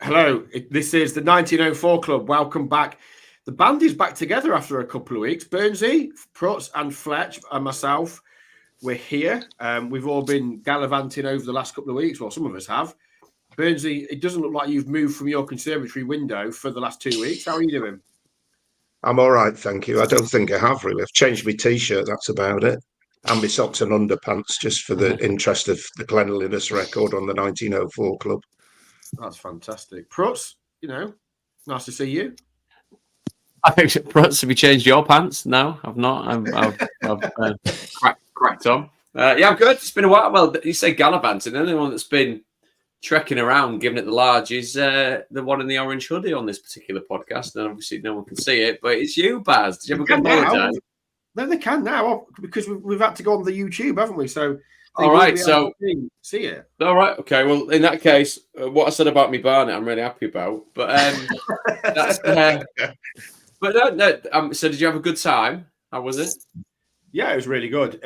Hello, this is the 1904 Club. Welcome back. The band is back together after a couple of weeks. Burnsy, Prutton and Fletch and myself, we're here. We've all been gallivanting over the last couple of weeks. Well, some of us have. Burnsy, it doesn't look like you've moved from your conservatory window for the last 2 weeks. How are you doing? I'm all right, thank you. I don't think I have really. I've changed my T-shirt, that's about it. And my socks and underpants, just for the interest of the cleanliness record on the 1904 Club. That's fantastic. Prutz, nice to see you. I think Prutz, have you changed your pants? No, I've not. I've cracked on. Yeah, I'm good. It's been a while. Well, you say gallivanting. The only one that's been trekking around, giving it the large, is the one in the orange hoodie on this particular podcast. And obviously, no one can see it, but it's you, Baz. Did you have a good holiday? No, they can now because we've had to go on the YouTube, haven't we? So, all right. So, see it. All right. Okay. Well, in that case, what I said about me Barnet, I'm really happy about. But that's. But no. So, did you have a good time? How was it? Yeah, it was really good.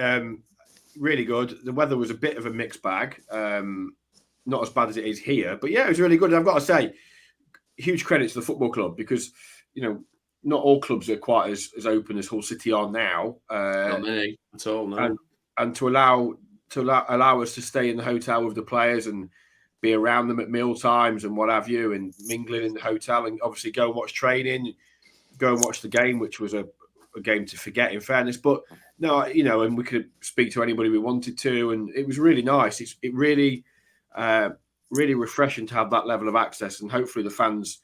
Really good. The weather was a bit of a mixed bag. Not as bad as it is here, but yeah, it was really good. And I've got to say, huge credit to the football club because not all clubs are quite as open as Hull City are now. Not many at all, no. And to allow us to stay in the hotel with the players and be around them at meal times and what have you, and mingling in the hotel, and obviously go and watch training, go and watch the game, which was a game to forget, in fairness. But no, and we could speak to anybody we wanted to, and it was really nice. It really, really refreshing to have that level of access, and hopefully the fans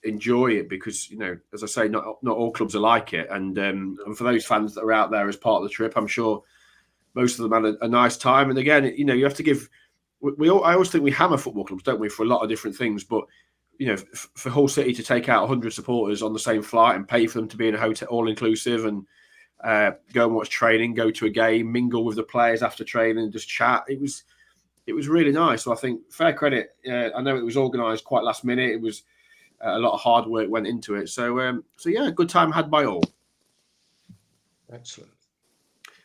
enjoy it because as I say, not all clubs are like it, and for those fans that are out there as part of the trip, I'm sure most of them had a nice time. And again, you have to give. I always think we hammer football clubs, don't we, for a lot of different things, but for Hull City to take out 100 supporters on the same flight and pay for them to be in a hotel all inclusive and go and watch training, go to a game, mingle with the players after training, just chat. It was really nice. So I think fair credit. I know it was organised quite last minute. It was a lot of hard work went into it. So yeah, good time had by all. Excellent.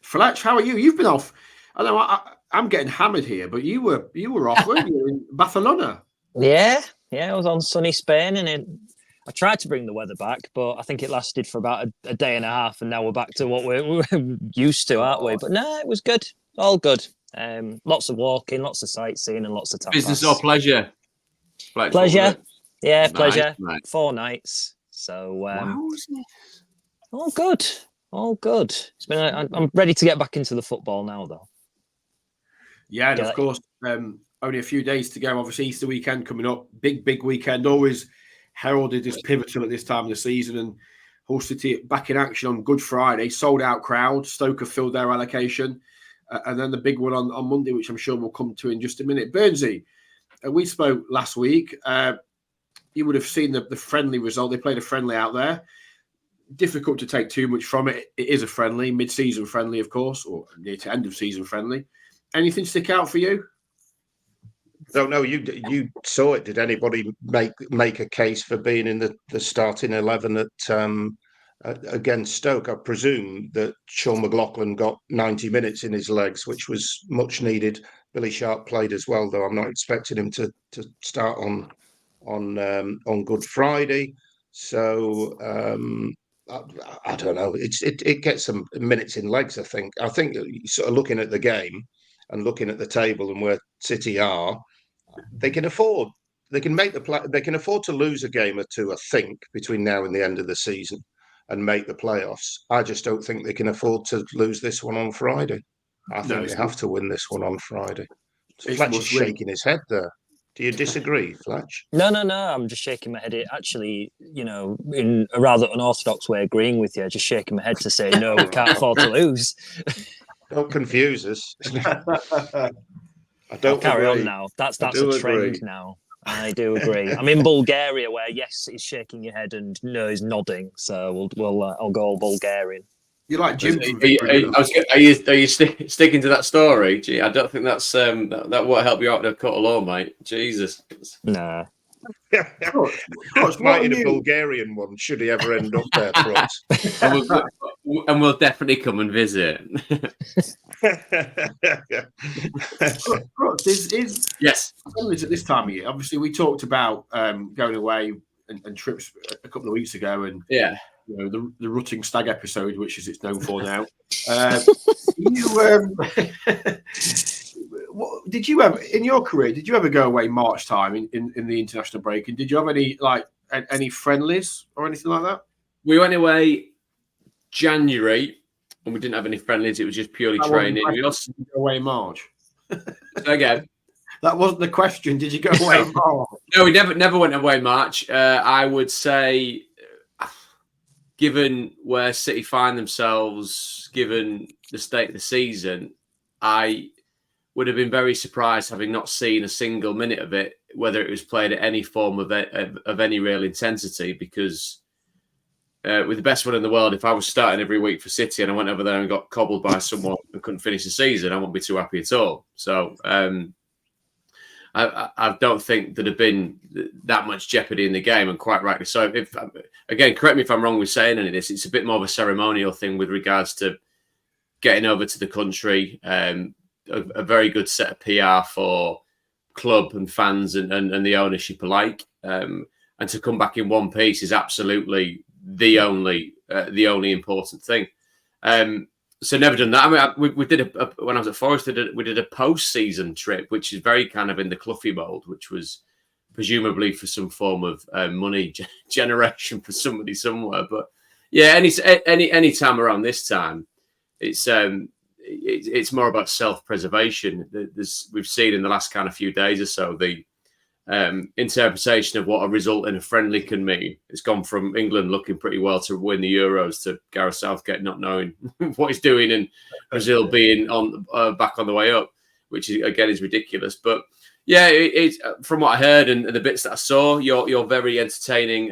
Fletch, how are you? You've been off. I know I'm getting hammered here, but you were off, weren't you, in Barcelona? Yeah, I was on sunny Spain, and I tried to bring the weather back, but I think it lasted for about a day and a half, and now we're back to what we're used to, aren't we? But no, it was good. All good. Lots of walking, lots of sightseeing, and lots of tapas. Business or pleasure? Pleasure. Yeah, nice, pleasure. Nice. 4 nights. So wow. All good. All good. It's been. I'm ready to get back into the football now, though. Yeah, and of course, only a few days to go. Obviously, Easter weekend coming up. Big weekend. Always heralded as pivotal at this time of the season. And Hull City back in action on Good Friday. Sold out crowd. Stoke have filled their allocation. And then the big one on Monday, which I'm sure we'll come to in just a minute. Burnsy, we spoke last week. You would have seen the friendly result. They played a friendly out there. Difficult to take too much from it. It is a friendly, mid-season friendly, of course, or near to end of season friendly. Anything stick out for you? No, you saw it. Did anybody make a case for being in the starting 11 at against Stoke? I presume that Sean McLaughlin got 90 minutes in his legs, which was much needed. Billy Sharp played as well, though I'm not expecting him to start on Good Friday. So I don't know. It gets some minutes in legs. I think sort of looking at the game and looking at the table and where City are, they can afford. They can make They can afford to lose a game or two, I think, between now and the end of the season, and make the playoffs. I just don't think they can afford to lose this one on Friday. I think they have to win this one on Friday. Fletch is shaking his head there. Do you disagree, Fletch? No. I'm just shaking my head. It actually, in a rather unorthodox way, agreeing with you, just shaking my head to say, no, we can't afford to lose. Don't confuse us. I don't carry on now. That's a trend now. I do agree. I'm in Bulgaria, where yes, he's shaking your head and no, he's nodding. So I'll go all Bulgarian. You like Jim? Are you sticking to that story? Gee, I don't think that's that won't help you out to cut a law, mate. Jesus. Nah. Might in a Bulgarian one, should he ever end up there, Prutz. and we'll definitely come and visit. Yes. Families at this time of year. Obviously, we talked about going away and trips a couple of weeks ago, and Yeah, you know the rutting stag episode, which is it's known for now. Did you ever in your career? Did you ever go away March time in the international break? And did you have any friendlies or anything like that? we went away January, and we didn't have any friendlies. It was just purely training. We also did you go away in March. Again, that wasn't the question. Did you go away in March? No, we never went away in March. I would say, given where City find themselves, given the state of the season, I would have been very surprised, having not seen a single minute of it, whether it was played at any form of any real intensity, because with the best one in the world, if I was starting every week for City and I went over there and got cobbled by someone and couldn't finish the season, I wouldn't be too happy at all. So I don't think there'd have been that much jeopardy in the game, and quite rightly so. Again, correct me if I'm wrong with saying any of this, it's a bit more of a ceremonial thing with regards to getting over to the country, a very good set of PR for club and fans and the ownership alike, and to come back in one piece is absolutely the only important thing. So never done that. I mean, we did when I was at Forest, we did a post-season trip, which is very kind of in the Cloughie mold, which was presumably for some form of money generation for somebody somewhere. But yeah, any time around this time, it's more about self-preservation. We've seen in the last kind of few days or so the interpretation of what a result in a friendly can mean. It's gone from England looking pretty well to win the Euros to Gareth Southgate not knowing what he's doing and Brazil being on back on the way up, which again is ridiculous. But yeah, it's from what I heard and the bits that I saw, your very entertaining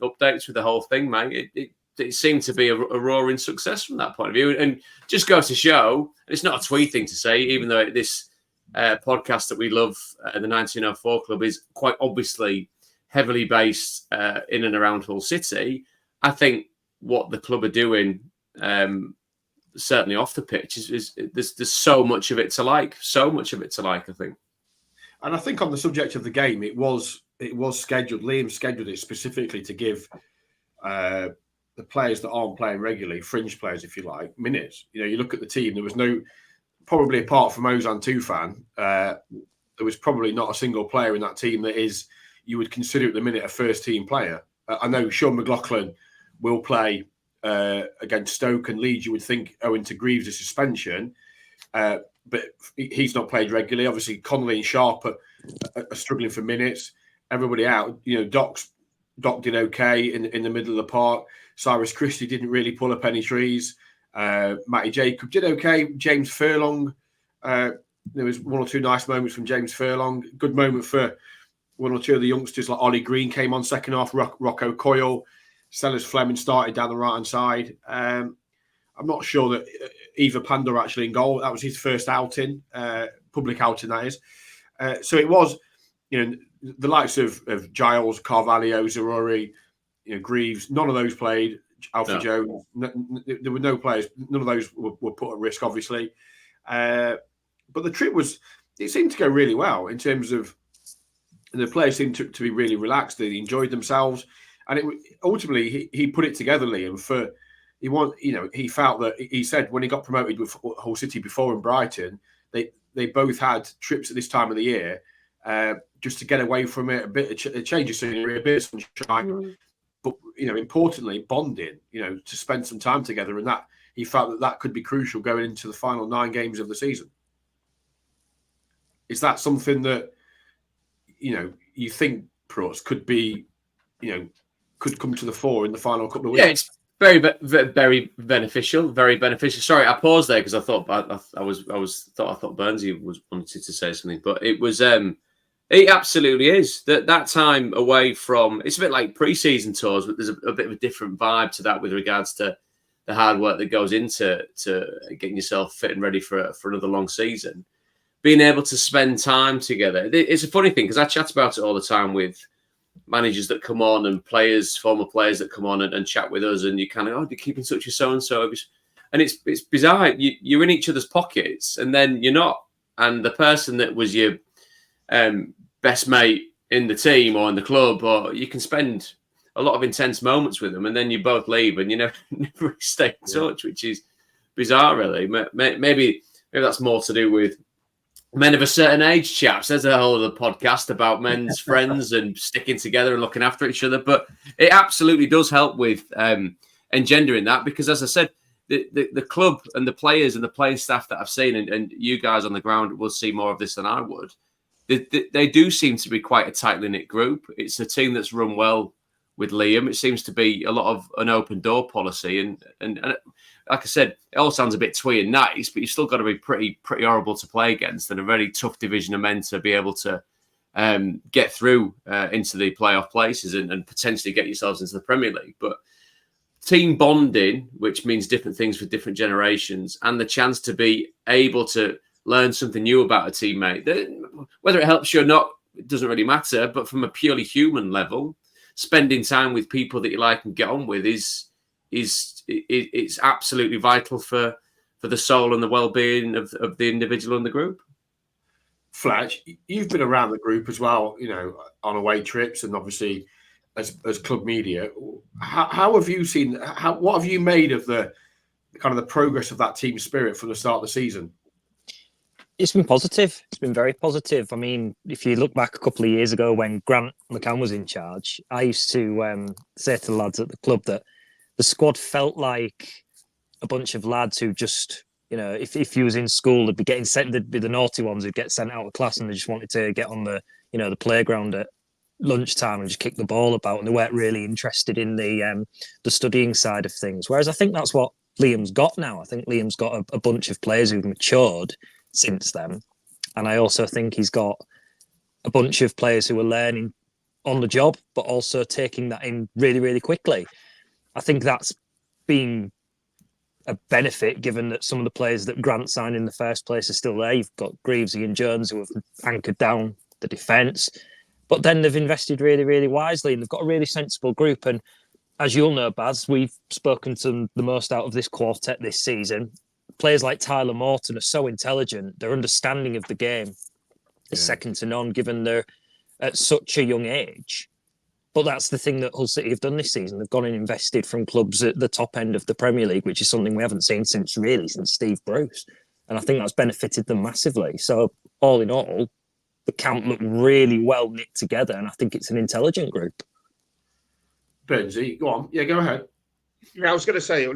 updates with the whole thing, mate. It seemed to be a roaring success from that point of view, and just goes to show, and it's not a twee thing to say, even though this podcast that we love at the 1904 Club is quite obviously heavily based in and around Hull City. I think what the club are doing, certainly off the pitch, is there's so much of it to like. So much of it to like, I think. And I think on the subject of the game, it was scheduled. Liam scheduled it specifically to give the players that aren't playing regularly, fringe players, if you like, minutes. You know, you look at the team. There was no. Probably apart from Ozan Tufan, there was probably not a single player in that team that you would consider at the minute a first-team player. I know Sean McLaughlin will play against Stoke and Leeds. You would think owing to Greaves' suspension, but he's not played regularly. Obviously, Connolly and Sharp are struggling for minutes. Everybody out. You know, Doc did okay in the middle of the park. Cyrus Christie didn't really pull up any trees. Matty Jacob did okay. James Furlong, there was one or two nice moments from James Furlong. Good moment for one or two of the youngsters, like Ollie Green came on second half. Rocco Coyle, Sellers Fleming started down the right hand side. I'm not sure that Eva Pandor actually in goal. That was his first outing, public outing that is. So it was, you know, the likes of Giles, Carvalho, Zaruri, Greaves. None of those played. Alfie Jones, there were no players. None of those were put at risk, obviously. But the trip it seemed to go really well in terms of the players seemed to be really relaxed. They enjoyed themselves, and ultimately he put it together, Liam. He felt that he said when he got promoted with Hull City before in Brighton, they both had trips at this time of the year just to get away from it, a change of scenery, a bit of sunshine. But importantly, bonding. To spend some time together, and that he felt that could be crucial going into the final 9 games of the season. Is that something that you think Prutz could be, could come to the fore in the final couple of weeks? Yeah, it's very, very beneficial. Very beneficial. Sorry, I paused there because I thought Burnsy wanted to say something, but it was. It absolutely is. That time away from, it's a bit like pre-season tours, but there's a bit of a different vibe to that with regards to the hard work that goes into getting yourself fit and ready for another long season. Being able to spend time together. It's a funny thing because I chat about it all the time with managers that come on and former players that come on and chat with us, and you kind of, do you keep in touch with so-and-so? And it's bizarre. You're in each other's pockets, and then you're not. And the person that was your best mate in the team or in the club, or you can spend a lot of intense moments with them, and then you both leave, and you never stay in touch, which is bizarre, really. Maybe that's more to do with men of a certain age, chaps. There's a whole other podcast about men's friends and sticking together and looking after each other. But it absolutely does help with engendering that, because, as I said, the club and the players and the playing staff that I've seen, and you guys on the ground will see more of this than I would. They do seem to be quite a tightly knit group. It's a team that's run well with Liam. It seems to be a lot of an open door policy, and like I said, it all sounds a bit twee and nice, but you've still got to be pretty horrible to play against, and a very tough division of men to be able to get through into the playoff places and potentially get yourselves into the Premier League. But team bonding, which means different things for different generations, and the chance to be able to learn something new about a teammate, whether it helps you or not, it doesn't really matter. But from a purely human level, spending time with people that you like and get on with it's absolutely vital for the soul and the well-being of the individual and the group. Fletch, you've been around the group as well, on away trips, and obviously as club media. How have you seen? What have you made of the kind of the progress of that team spirit from the start of the season? It's been positive. It's been very positive. I mean, if you look back a couple of years ago when Grant McCann was in charge, I used to say to the lads at the club that the squad felt like a bunch of lads who just, if you was in school, they'd be getting sent, they'd be the naughty ones who'd get sent out of class, and they just wanted to get on the playground at lunchtime and just kick the ball about, and they weren't really interested in the studying side of things. Whereas I think that's what Liam's got now. I think Liam's got a bunch of players who've matured since then, and I also think he's got a bunch of players who are learning on the job, but also taking that in really, really quickly. I think that's been a benefit, given that some of the players that Grant signed in the first place are still there. You've got Greavesy and Jones who have anchored down the defence, but then they've invested really, really wisely, and they've got a really sensible group. And as you'll know, Baz, we've spoken to the most out of this quartet this season. Players like Tyler Morton are so intelligent. Their understanding of the game is second to none, given they're at such a young age. But that's the thing that Hull City have done this season. They've gone and invested from clubs at the top end of the Premier League, which is something we haven't seen since Steve Bruce. And I think that's benefited them massively. So all in all, the camp look really well knit together, and I think it's an intelligent group. Burnsy, go on. Yeah, go ahead. I was going to say,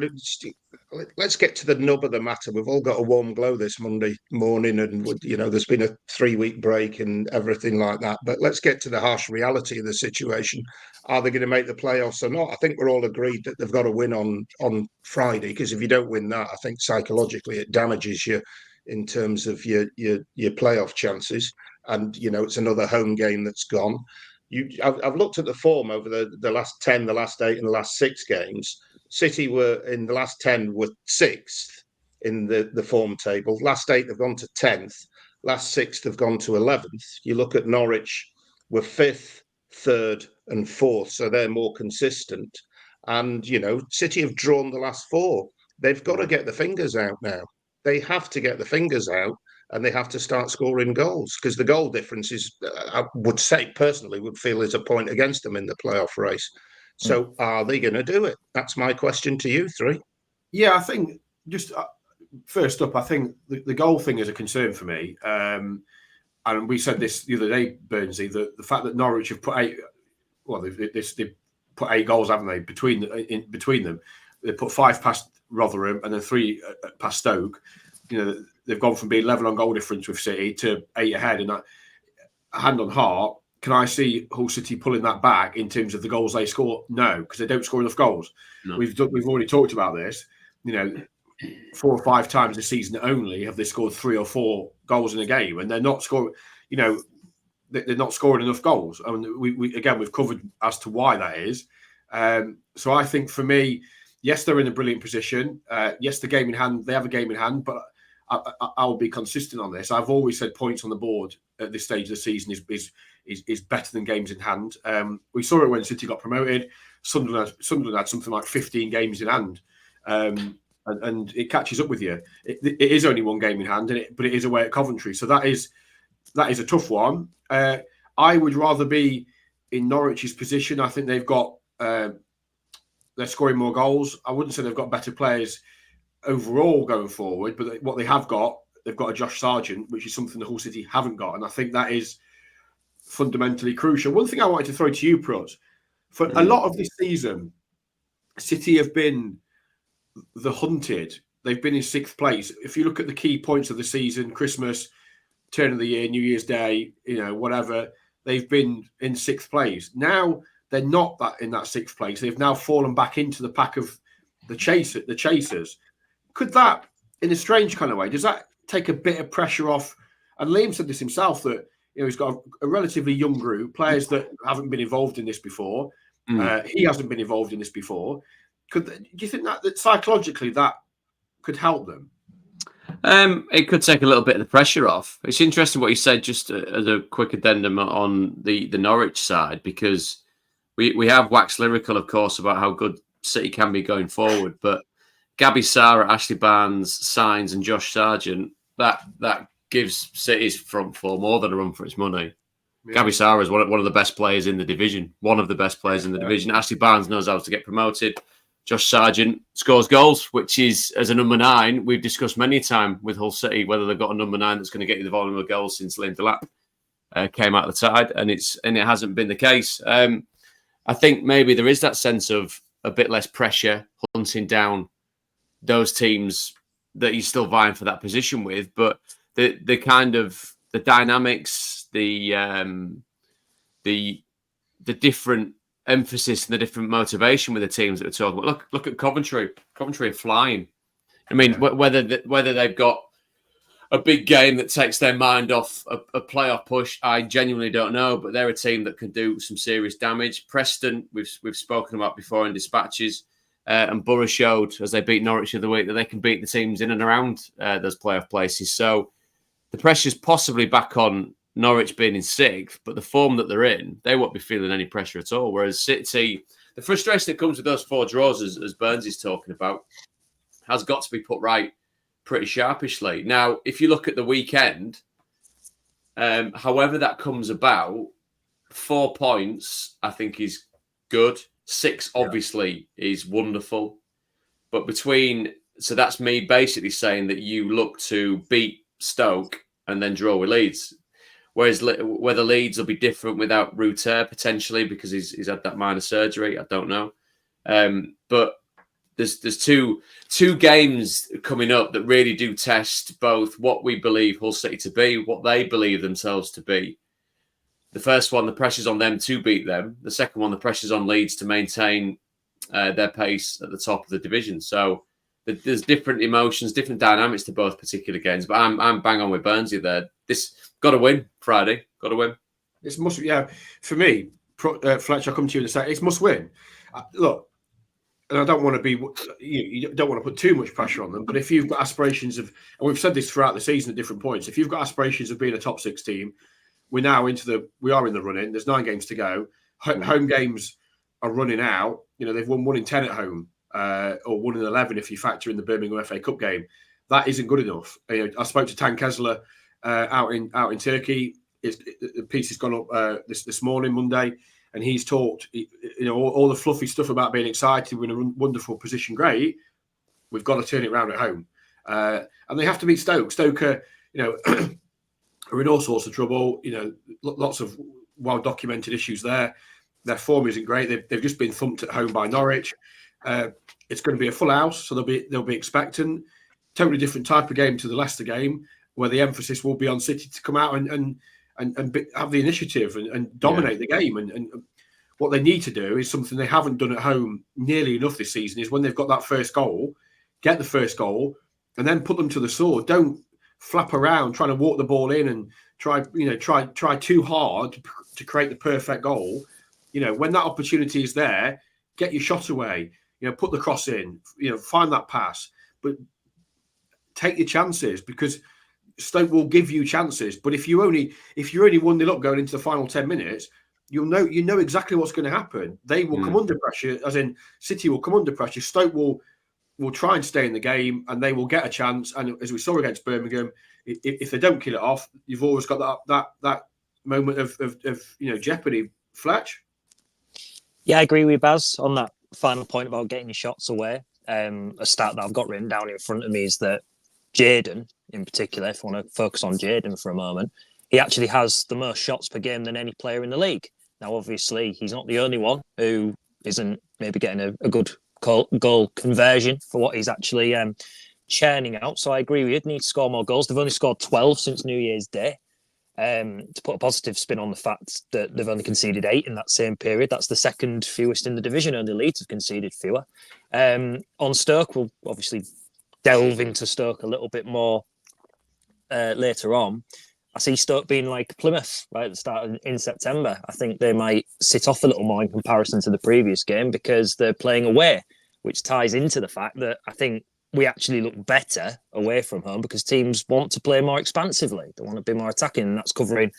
let's get to the nub of the matter. We've all got a warm glow this Monday morning, and there's been a 3-week break and everything like that. But let's get to the harsh reality of the situation. Are they going to make the playoffs or not? I think we're all agreed that they've got to win on Friday, because if you don't win that, I think psychologically it damages you in terms of your playoff chances. And it's another home game that's gone. I've looked at the form over the last 10, the last 8, and the last 6 games. City were in the last 10 were 6th in the form table. Last 8 they've gone to 10th. Last 6 they've gone to 11th. You look at Norwich, were 5th, 3rd, and 4th, so they're more consistent. And City have drawn the last 4. They've got to get the fingers out now. They have to get the fingers out, and they have to start scoring goals, because the goal difference is, I would say personally, would feel is a point against them in the playoff race. So are they going to do it? That's my question to you three. Yeah, I think just first up, I think the goal thing is a concern for me. And we said this the other day, Burnsy, the fact that Norwich have put 8, they've put 8 goals, haven't they, between them. They put 5 past Rotherham and then 3 past Stoke. They've gone from being level on goal difference with City to 8 ahead. And that, hand on heart, can I see Hull City pulling that back in terms of the goals they score? No, because they don't score enough goals. No. We've already talked about this. 4 or 5 times this season only have they scored 3 or 4 goals in a game, and they're not scoring. They're not scoring enough goals. I mean, we've covered as to why that is. So I think for me, yes, they're in a brilliant position. Yes, the game in hand, they have a game in hand, but I will be consistent on this. I've always said points on the board at this stage of the season is better than games in hand. We saw it when City got promoted. Sunderland had something like 15 games in hand. and it catches up with you. It is only one game in hand, but it is away at Coventry, so that is a tough one. I would rather be in Norwich's position. I think they've got they're scoring more goals. I wouldn't say they've got better players overall going forward, but what they have got, they've got a Josh Sargent, which is something the Hull City haven't got, and I think that is fundamentally crucial. One thing I wanted to throw to you, Prut, for a lot of this season, City have been the hunted. They've been in 6th place. If you look at the key points of the season, Christmas, turn of the year, New Year's Day, whatever, they've been in 6th place. Now they're not in that 6th place. They've now fallen back into the pack of the chasers. Could that, in a strange kind of way, does that take a bit of pressure off? And Liam said this himself, that he's got a relatively young group, players that haven't been involved in this before. He hasn't been involved in this before. Do you think that psychologically that could help them? It could take a little bit of the pressure off. It's interesting what you said, just as a quick addendum on the Norwich side, because we have waxed lyrical, of course, about how good City can be going forward, but Gabby Sarr, Ashley Barnes, Sainz and Josh Sargent, that gives City's front four more than a run for its money. Yeah. Gabby Sarr is one of the best players in the division. One of the best players in the division. Ashley Barnes knows how to get promoted. Josh Sargent scores goals, which is, as a number 9, we've discussed many a time with Hull City whether they've got a number 9 that's going to get you the volume of goals since Liam Delap came out of the side, and it hasn't been the case. I think maybe there is that sense of a bit less pressure hunting down those teams that he's still vying for that position with, but the kind of the dynamics, the different emphasis and the different motivation with the teams that we're talking about. Look at Coventry. Coventry are flying. I mean, whether they've got a big game that takes their mind off a playoff push, I genuinely don't know. But they're a team that can do some serious damage. Preston, we've spoken about before in dispatches, and Borough showed as they beat Norwich the other week that they can beat the teams in and around those playoff places. So the pressure's possibly back on Norwich being in 6th, but the form that they're in, they won't be feeling any pressure at all. Whereas City, the frustration that comes with those 4 draws, as Burns is talking about, has got to be put right pretty sharpishly. Now, if you look at the weekend, however that comes about, 4 points, I think, is good. 6, obviously, is wonderful. But so that's me basically saying that you look to beat Stoke and then draw with Leeds. Whereas whether Leeds will be different without Ruter potentially because he's had that minor surgery, I don't know. But there's two games coming up that really do test both what we believe Hull City to be, what they believe themselves to be. The first one, the pressure's on them to beat them. The second one, the pressure's on Leeds to maintain their pace at the top of the division. So there's different emotions, different dynamics to both particular games. But I'm bang on with Burnsy there. This got to win Friday. Got to win. It's must. Yeah, for me, Fletcher, I'll come to you in a second. It's must win. Look, and I don't want to be. You don't want to put too much pressure on them. But if you've got aspirations of, and we've said this throughout the season at different points, if you've got aspirations of being a top 6 team, we are in the running. There's 9 games to go. Home games are running out. They've won 1 in 10 at home, or 1 in 11 if you factor in the Birmingham FA Cup game. That isn't good enough. I spoke to Tan Kesler out in Turkey. The piece has gone up this morning, Monday, and he's talked. All the fluffy stuff about being excited. We're in a wonderful position. Great. We've got to turn it around at home, and they have to beat Stoke. Stoke, are in all sorts of trouble. Lots of well-documented issues there. Their form isn't great. They've just been thumped at home by Norwich. It's going to be a full house, so they'll be expectant. Totally different type of game to the Leicester game, where the emphasis will be on City to come out and have the initiative and dominate the game. And what they need to do is something they haven't done at home nearly enough this season. Is when they've got that first goal, get the first goal, and then put them to the sword. Don't flap around trying to walk the ball in and try too hard to create the perfect goal. When that opportunity is there, get your shot away. Put the cross in. Find that pass, but take your chances, because Stoke will give you chances. But if you're only 1-0 up going into the final 10 minutes, you know exactly what's going to happen. They will come under pressure, as in City will come under pressure. Stoke will will try and stay in the game, and they will get a chance. And as we saw against Birmingham, if they don't kill it off, you've always got that moment of jeopardy. Fletch? Yeah, I agree with Baz on that final point about getting your shots away. A stat that I've got written down in front of me is that Jayden, in particular, if I want to focus on Jayden for a moment, he actually has the most shots per game than any player in the league. Now, obviously, he's not the only one who isn't maybe getting a good goal conversion for what he's actually churning out. So I agree with you. They need to score more goals. They've only scored 12 since New Year's Day. To put a positive spin on the fact that they've only conceded 8 in that same period. That's the second fewest in the division. Only Leeds have conceded fewer. On Stoke, we'll obviously delve into Stoke a little bit more later on. I see Stoke being like Plymouth right at the start in September. I think they might sit off a little more in comparison to the previous game because they're playing away, which ties into the fact that I think we actually look better away from home because teams want to play more expansively. They want to be more attacking, and that's covering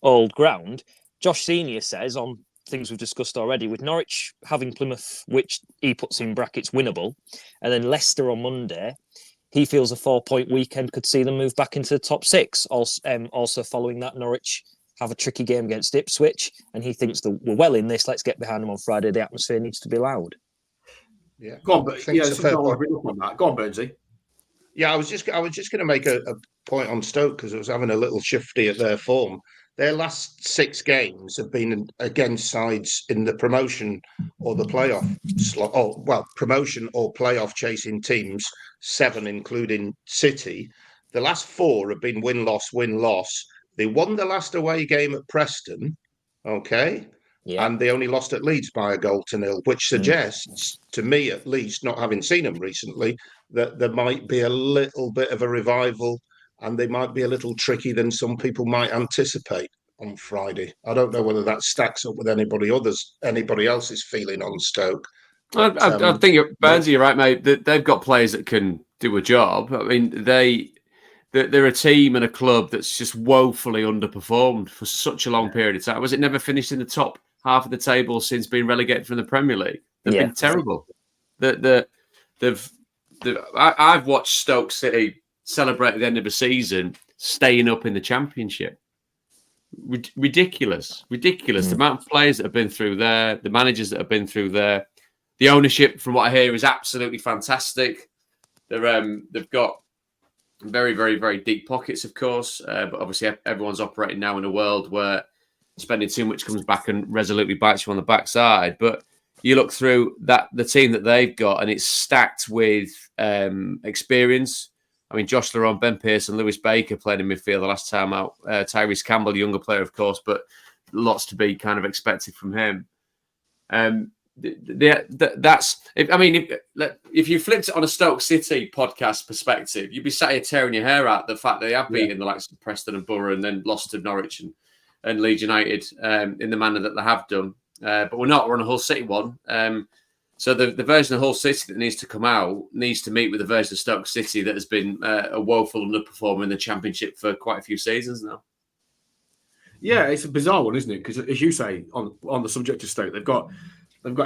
old ground. Josh Senior says on things we've discussed already, with Norwich having Plymouth, which he puts in brackets winnable, and then Leicester on Monday, he feels a 4-point weekend could see them move back into the top 6. Also following that, Norwich have a tricky game against Ipswich, and he thinks that we're well in this. Let's get behind them on Friday. The atmosphere needs to be loud. Yeah, go on, but yeah, go on, Burnsy. Yeah, I was just going to make a point on Stoke because I was having a little shifty at their form. Their last 6 games have been against sides in the promotion or the playoff slot. Oh, well, promotion or playoff chasing teams, 7 including City. The last 4 have been win-loss, win-loss. They won the last away game at Preston, okay? Yeah. And they only lost at Leeds by a 1-0, which suggests, to me at least, not having seen them recently, that there might be a little bit of a revival and they might be a little tricky than some people might anticipate on Friday. I don't know whether that stacks up with anybody else's feeling on Stoke. But, I think, Burnsy, you're right, mate. They've got players that can do a job. I mean, they're a team and a club that's just woefully underperformed for such a long period of time. Was it never finished in the top half of the table since being relegated from the Premier League? They've been terrible. I've watched Stoke City celebrate at the end of the season, staying up in the Championship. Ridiculous. The amount of players that have been through there, the managers that have been through there. The ownership, from what I hear, is absolutely fantastic. They've got very, very, very deep pockets, of course, but obviously everyone's operating now in a world where spending too much comes back and resolutely bites you on the backside. But you look through the team that they've got, and it's stacked with experience. I mean, Josh Laurent, Ben Pearson, Lewis Baker played in midfield the last time out. Tyrese Campbell, younger player, of course, but lots to be kind of expected from him. If you flipped it on a Stoke City podcast perspective, you'd be sat here tearing your hair out the fact that they have beaten the likes of Preston and Borough and then lost to Norwich and Leeds United in the manner that they have done. But we're not. We're on a Hull City one. So the version of Hull City that needs to come out needs to meet with the version of Stoke City that has been a woeful underperformer in the Championship for quite a few seasons now. Yeah, it's a bizarre one, isn't it? Because as you say, on the subject of Stoke, they've got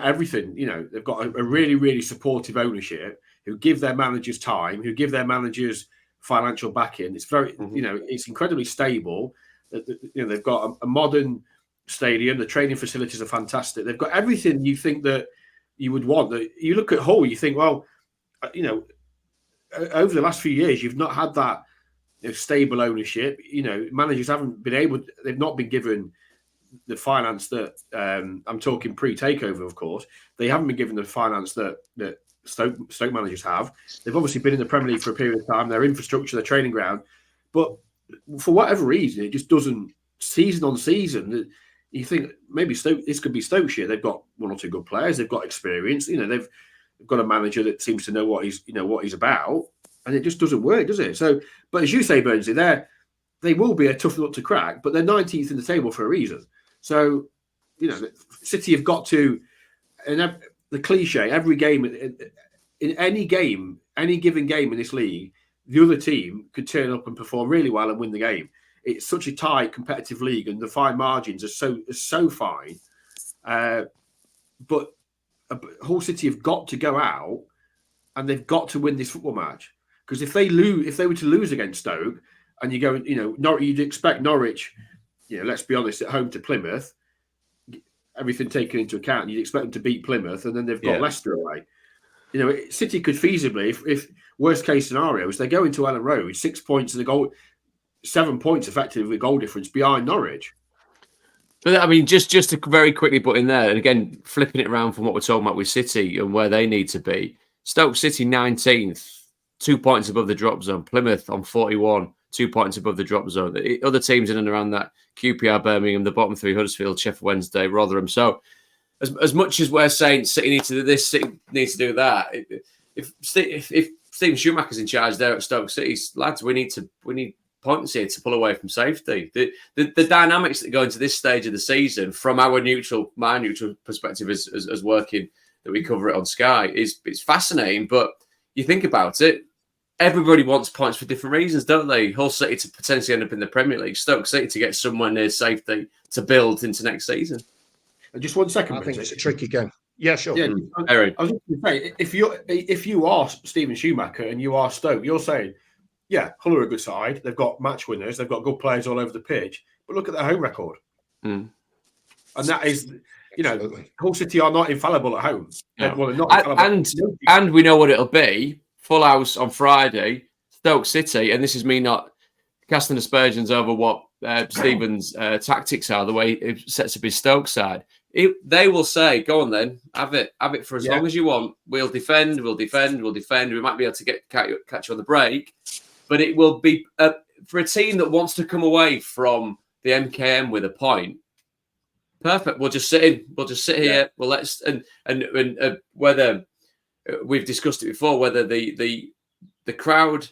everything. They've got a really, really supportive ownership who give their managers time, who give their managers financial backing. It's very, it's incredibly stable. They've got a modern stadium. The training facilities are fantastic. They've got everything you think that you would want. You look at Hull, you think, well, over the last few years, you've not had that stable ownership. Managers haven't been able. They've not been given the finance that I'm talking pre-takeover, of course. They haven't been given the finance that Stoke managers have. They've obviously been in the Premier League for a period of time. Their infrastructure, their training ground, but for whatever reason, it just doesn't. Season on season, you think maybe this could be Stoke's year. They've got 1 or 2 good players. They've got experience. They've got a manager that seems to know what he's about, and it just doesn't work, does it? So, but as you say, Burnsy, they will be a tough nut to crack, but they're 19th in the table for a reason. So, City have got to, and the cliche, every game, in any given game in this league, the other team could turn up and perform really well and win the game. It's such a tight, competitive league, and the fine margins are so fine. But Hull City have got to go out and they've got to win this football match. Because if they were to lose against Stoke, and you go, you'd expect Norwich, let's be honest, at home to Plymouth, everything taken into account, you'd expect them to beat Plymouth, and then they've got Leicester away. City could feasibly, if worst case scenario is they go into Ellen Road, 6 points in the goal, 7 points effectively with goal difference behind Norwich. But I mean, just to very quickly put in there, and again, flipping it around from what we're talking about with City and where they need to be. Stoke City 19th, 2 points above the drop zone. Plymouth on 41, 2 points above the drop zone. The other teams in and around that, QPR, Birmingham, the bottom three, Huddersfield, Sheffield Wednesday, Rotherham. So as much as we're saying City needs to do this, City needs to do that, if Stephen Schumacher's in charge there at Stoke City, lads, we need points here to pull away from safety. The dynamics that go into this stage of the season, from my neutral perspective as working that we cover it on Sky, it's fascinating. But you think about it, everybody wants points for different reasons, don't they? Hull City to potentially end up in the Premier League, Stoke City to get somewhere near safety to build into next season. Just 1 second. I think it's a tricky game. Yeah, sure. Yeah, I was going to say, if you are Stephen Schumacher and you are Stoke, you're saying, yeah, Hull are a good side. They've got match winners. They've got good players all over the pitch. But look at their home record. And that is, Hull City are not infallible at home. No. Well, they're not infallible. And we know what it'll be. Full house on Friday, Stoke City. And this is me not casting aspersions over what Stephen's tactics are, the way it sets up his Stoke side. They will say, go on then, have it for as long as you want. We'll defend. We might be able to catch you on the break. But it will be for a team that wants to come away from the MKM with a point. Perfect. We'll just sit in. We'll just sit here. Well, let's and whether we've discussed it before, whether the crowd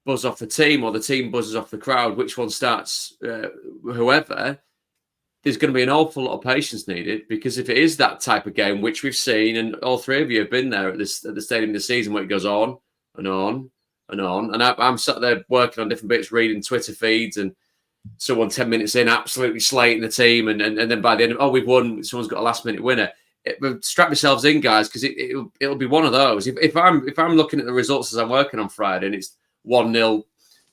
buzz off the team or the team buzzes off the crowd, which one starts, whoever. There's going to be an awful lot of patience needed, because if it is that type of game, which we've seen, and all three of you have been there at the stadium this season, where it goes on and on. And I'm sat there working on different bits, reading Twitter feeds, and someone 10 minutes in absolutely slating the team, and then by the end of, we've won, someone's got a last minute winner. Strap yourselves in, guys, because it'll be one of those. If I'm looking at the results as I'm working on Friday and it's 1-0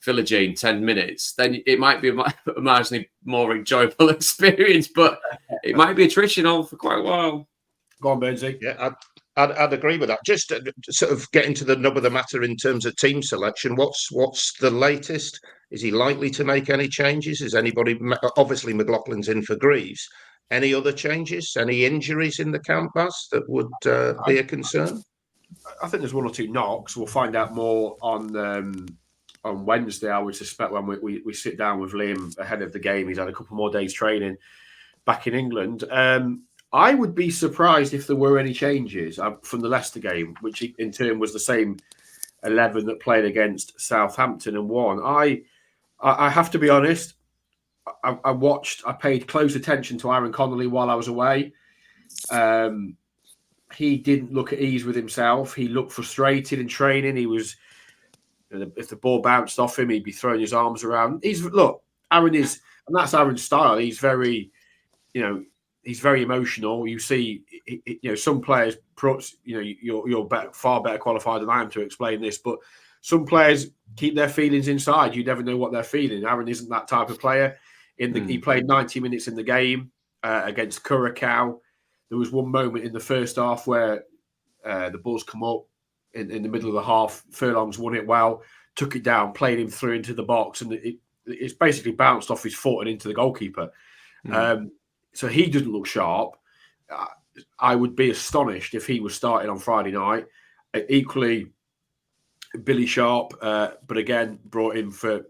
Philogene 10 minutes, then it might be a marginally more enjoyable experience, but it might be attrition on for quite a while. Go on, Burnsy. Yeah, I'd agree with that. Just to sort of get into the nub of the matter in terms of team selection, what's the latest? Is he likely to make any changes? Is anybody, obviously McLaughlin's in for Greaves, any other changes? Any injuries in the camp, Baz, that would be a concern? I think there's one or two knocks. We'll find out more on Wednesday, I would suspect, when we sit down with Liam ahead of the game. He's had a couple more days training back in England. I would be surprised if there were any changes from the Leicester game, which in turn was the same 11 that played against Southampton and won. I have to be honest, I paid close attention to Aaron Connolly while I was away. He didn't look at ease with himself. He looked frustrated in training. He was, if the ball bounced off him, he'd be throwing his arms around. Aaron is, and that's Aaron's style. He's very, he's very emotional. You see, some players, you're far better qualified than I am to explain this, but some players keep their feelings inside. You never know what they're feeling. Aaron isn't that type of player. He played 90 minutes in the game against Curacao. There was one moment in the first half where the ball's come up in the middle of the half. Furlong's won it well, took it down, played him through into the box, and it's basically bounced off his foot and into the goalkeeper. So he doesn't look sharp. I would be astonished if he was starting on Friday night. Equally, Billy Sharp, but again, brought him for,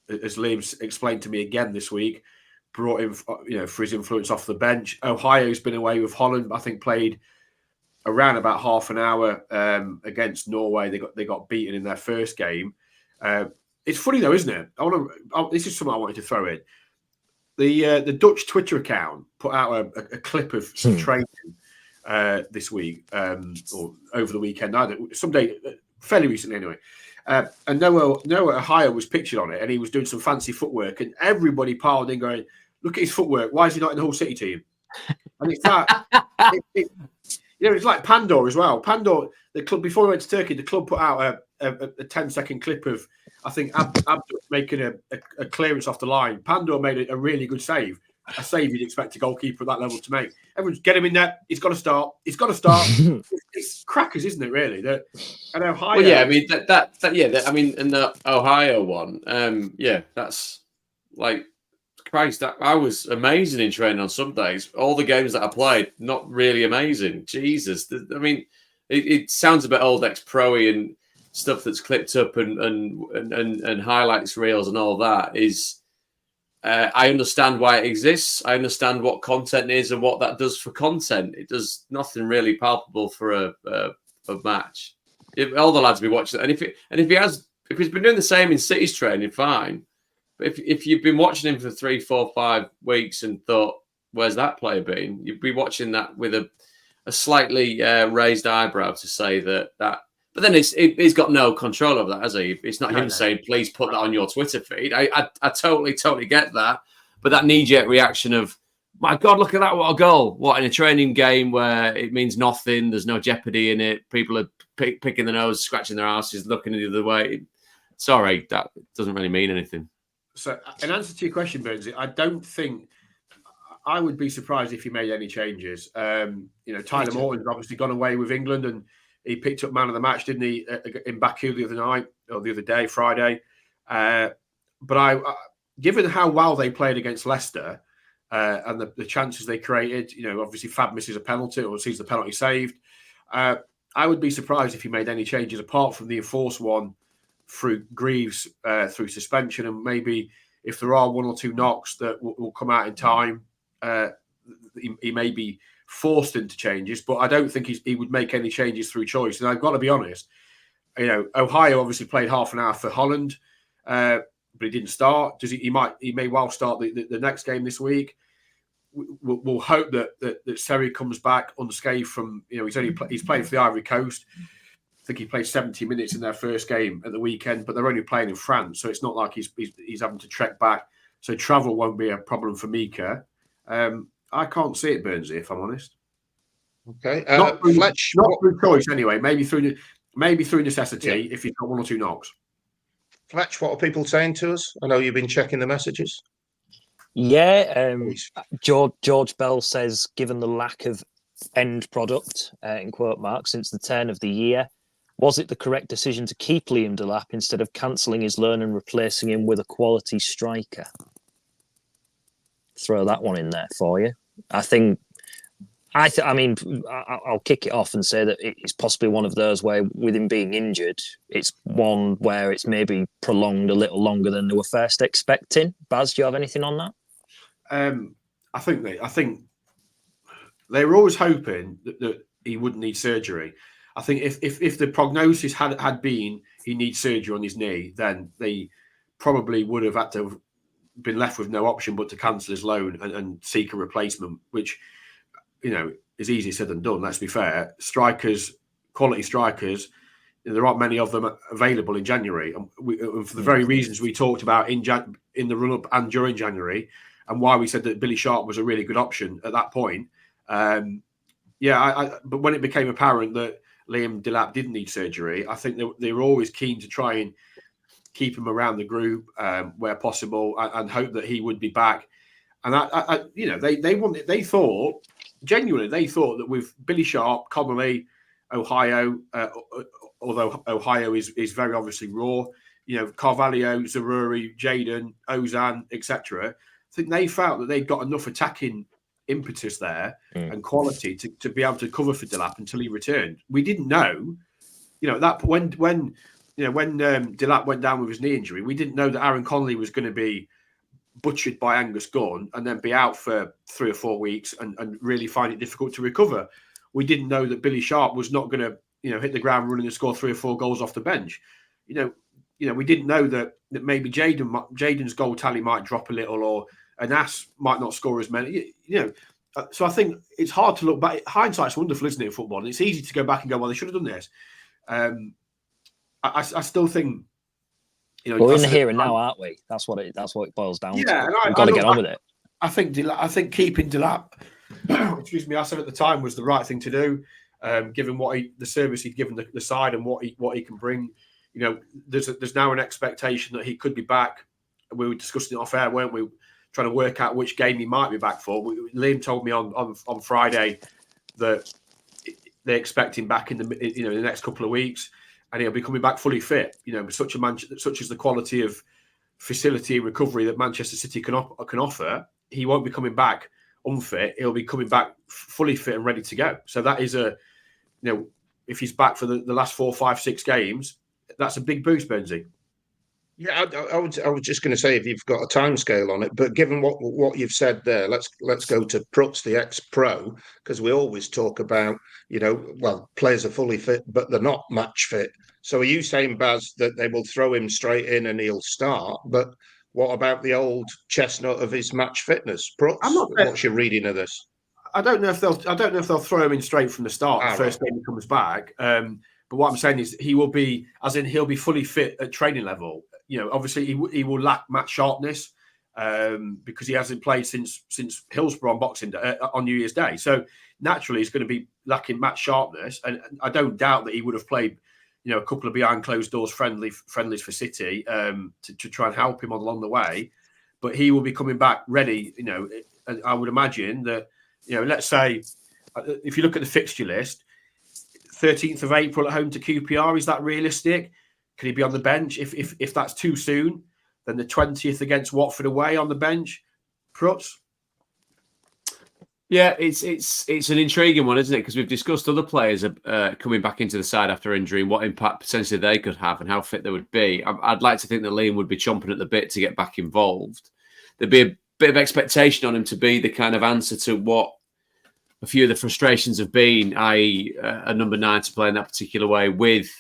as Liam explained to me again this week, brought him for his influence off the bench. Ohio's been away with Holland. I think played around about half an hour against Norway. They got beaten in their first game. It's funny though, isn't it? This is something I wanted to throw in. The Dutch Twitter account put out a clip of some training this week or over the weekend. Someday, fairly recently anyway. And Noah Ohio was pictured on it, and he was doing some fancy footwork, and everybody piled in going, "Look at his footwork. Why is he not in the Hull City team?" And it's that. it's like Pandor as well. Pandor, the club before he went to Turkey, the club put out a 10-second clip of, I think, Abdul making a clearance off the line. Pandor made a really good save. A save you'd expect a goalkeeper at that level to make. Everyone's get him in there. He's got to start. It's crackers, isn't it? Really? And Ohio. Well, yeah. I mean I mean, in the Ohio one, that's like Christ. I was amazing in training on some days. All the games that I played, not really amazing. Jesus. I mean, it sounds a bit old ex-pro-y and stuff that's clipped up and highlights reels and all that is. I understand why it exists. I understand what content is and what that does for content. It does nothing really palpable for a match. If all the lads be watching it, and if he's been doing the same in City's training, fine. But if you've been watching him for 3, 4, 5 weeks and thought, "Where's that player been?" You'd be watching that with a slightly raised eyebrow to say that. But then he's got no control of that, has he? It's not him saying, "Please put that on your Twitter feed." I totally get that. But that knee-jerk reaction of, "My God, look at that! What a goal! What in a training game where it means nothing. There's no jeopardy in it. People are picking their nose, scratching their asses, looking the other way." Sorry, that doesn't really mean anything. So, in answer to your question, Burns, I don't think I would be surprised if he made any changes. Tyler Morton's obviously gone away with England and. He picked up man of the match, didn't he, in Baku the other day, Friday. But given how well they played against Leicester and the chances they created, obviously Fab misses a penalty or sees the penalty saved. I would be surprised if he made any changes apart from the enforced one through Greaves through suspension, and maybe if there are 1 or 2 knocks that will come out in time, he may be forced into changes, but I don't think he would make any changes through choice. And I've got to be honest, Ohio obviously played half an hour for Holland, but he didn't start. He may well start the next game this week. We'll hope that Seri comes back unscathed from he's playing for the Ivory Coast. I think he played 70 minutes in their first game at the weekend, but they're only playing in France, so it's not like he's having to trek back. So travel won't be a problem for Mika. I can't see it, Burnsy, if I'm honest. Okay, not through choice anyway. Maybe through necessity if he's got 1 or 2 knocks. Fletch, what are people saying to us? I know you've been checking the messages. Yeah, George Bell says, given the lack of end product, in quote marks, since the turn of the year, was it the correct decision to keep Liam Delap instead of cancelling his loan and replacing him with a quality striker? Throw that one in there for you. I mean, I'll kick it off and say that it's possibly one of those where, with him being injured, it's one where it's maybe prolonged a little longer than they were first expecting. Baz, do you have anything on that? I think they were always hoping that he wouldn't need surgery. I think if the prognosis had been he needs surgery on his knee, then they probably would have had to have been left with no option but to cancel his loan and seek a replacement, which is easier said than done. Let's be fair. Quality strikers, there aren't many of them available in January, and for the very reasons we talked about in the run up and during January, and why we said that Billy Sharp was a really good option at that point. But when it became apparent that Liam Delap didn't need surgery, I think they were always keen to try and keep him around the group where possible and hope that he would be back. And they thought that with Billy Sharp, Connolly, Ohio, although Ohio is very obviously raw, Carvalho, Zaruri, Jayden, Ozan, etc. I think they felt that they'd got enough attacking impetus there and quality to be able to cover for Delap until he returned. We didn't know, that when Delap went down with his knee injury, we didn't know that Aaron Connolly was going to be butchered by Angus Gunn and then be out for 3 or 4 weeks and really find it difficult to recover. We didn't know that Billy Sharp was not going to, hit the ground running and score 3 or 4 goals off the bench. We didn't know that maybe Jayden's goal tally might drop a little, or Anas might not score as many. So I think it's hard to look back. Hindsight's wonderful, isn't it, in football? And it's easy to go back and go, well, they should have done this. I still think, we're in the here and now, aren't we? That's what it boils down to. We've got to get on with it. I think keeping Delap, excuse me, I said at the time was the right thing to do. given the service he'd given the side and what he can bring. You know, there's now an expectation that he could be back. We were discussing it off air, weren't we? Trying to work out which game he might be back for. Liam told me on Friday that they expect him back in the next couple of weeks, and he'll be coming back fully fit. You know, such as the quality of facility and recovery that Manchester City can offer, he won't be coming back unfit. He'll be coming back fully fit and ready to go. So that is if he's back for the last 4, 5, 6 games, that's a big boost, Burnsy. Yeah, I was just going to say if you've got a timescale on it, but given what you've said there, let's go to Prutz, the ex-pro, because we always talk about, players are fully fit, but they're not match fit. So are you saying, Baz, that they will throw him straight in and he'll start? But what about the old chestnut of his match fitness, Prutz? What's your reading of this? I don't know if they'll throw him in straight from the start. The first game he comes back. But what I'm saying is he'll be fully fit at training level. You know, obviously he will lack match sharpness because he hasn't played since Hillsborough on Boxing Day, on New Year's Day. So naturally he's going to be lacking match sharpness, and I don't doubt that he would have played, a couple of behind closed doors friendlies for City to try and help him along the way. But he will be coming back ready. You know, and I would imagine that, let's say if you look at the fixture list, 13th of April at home to QPR, is that realistic? Can he be on the bench? If that's too soon, then the 20th against Watford away on the bench. Prutz? Yeah, it's an intriguing one, isn't it? Because we've discussed other players coming back into the side after injury and what impact potentially they could have and how fit they would be. I'd like to think that Liam would be chomping at the bit to get back involved. There'd be a bit of expectation on him to be the kind of answer to what a few of the frustrations have been, i.e. a number 9 to play in that particular way with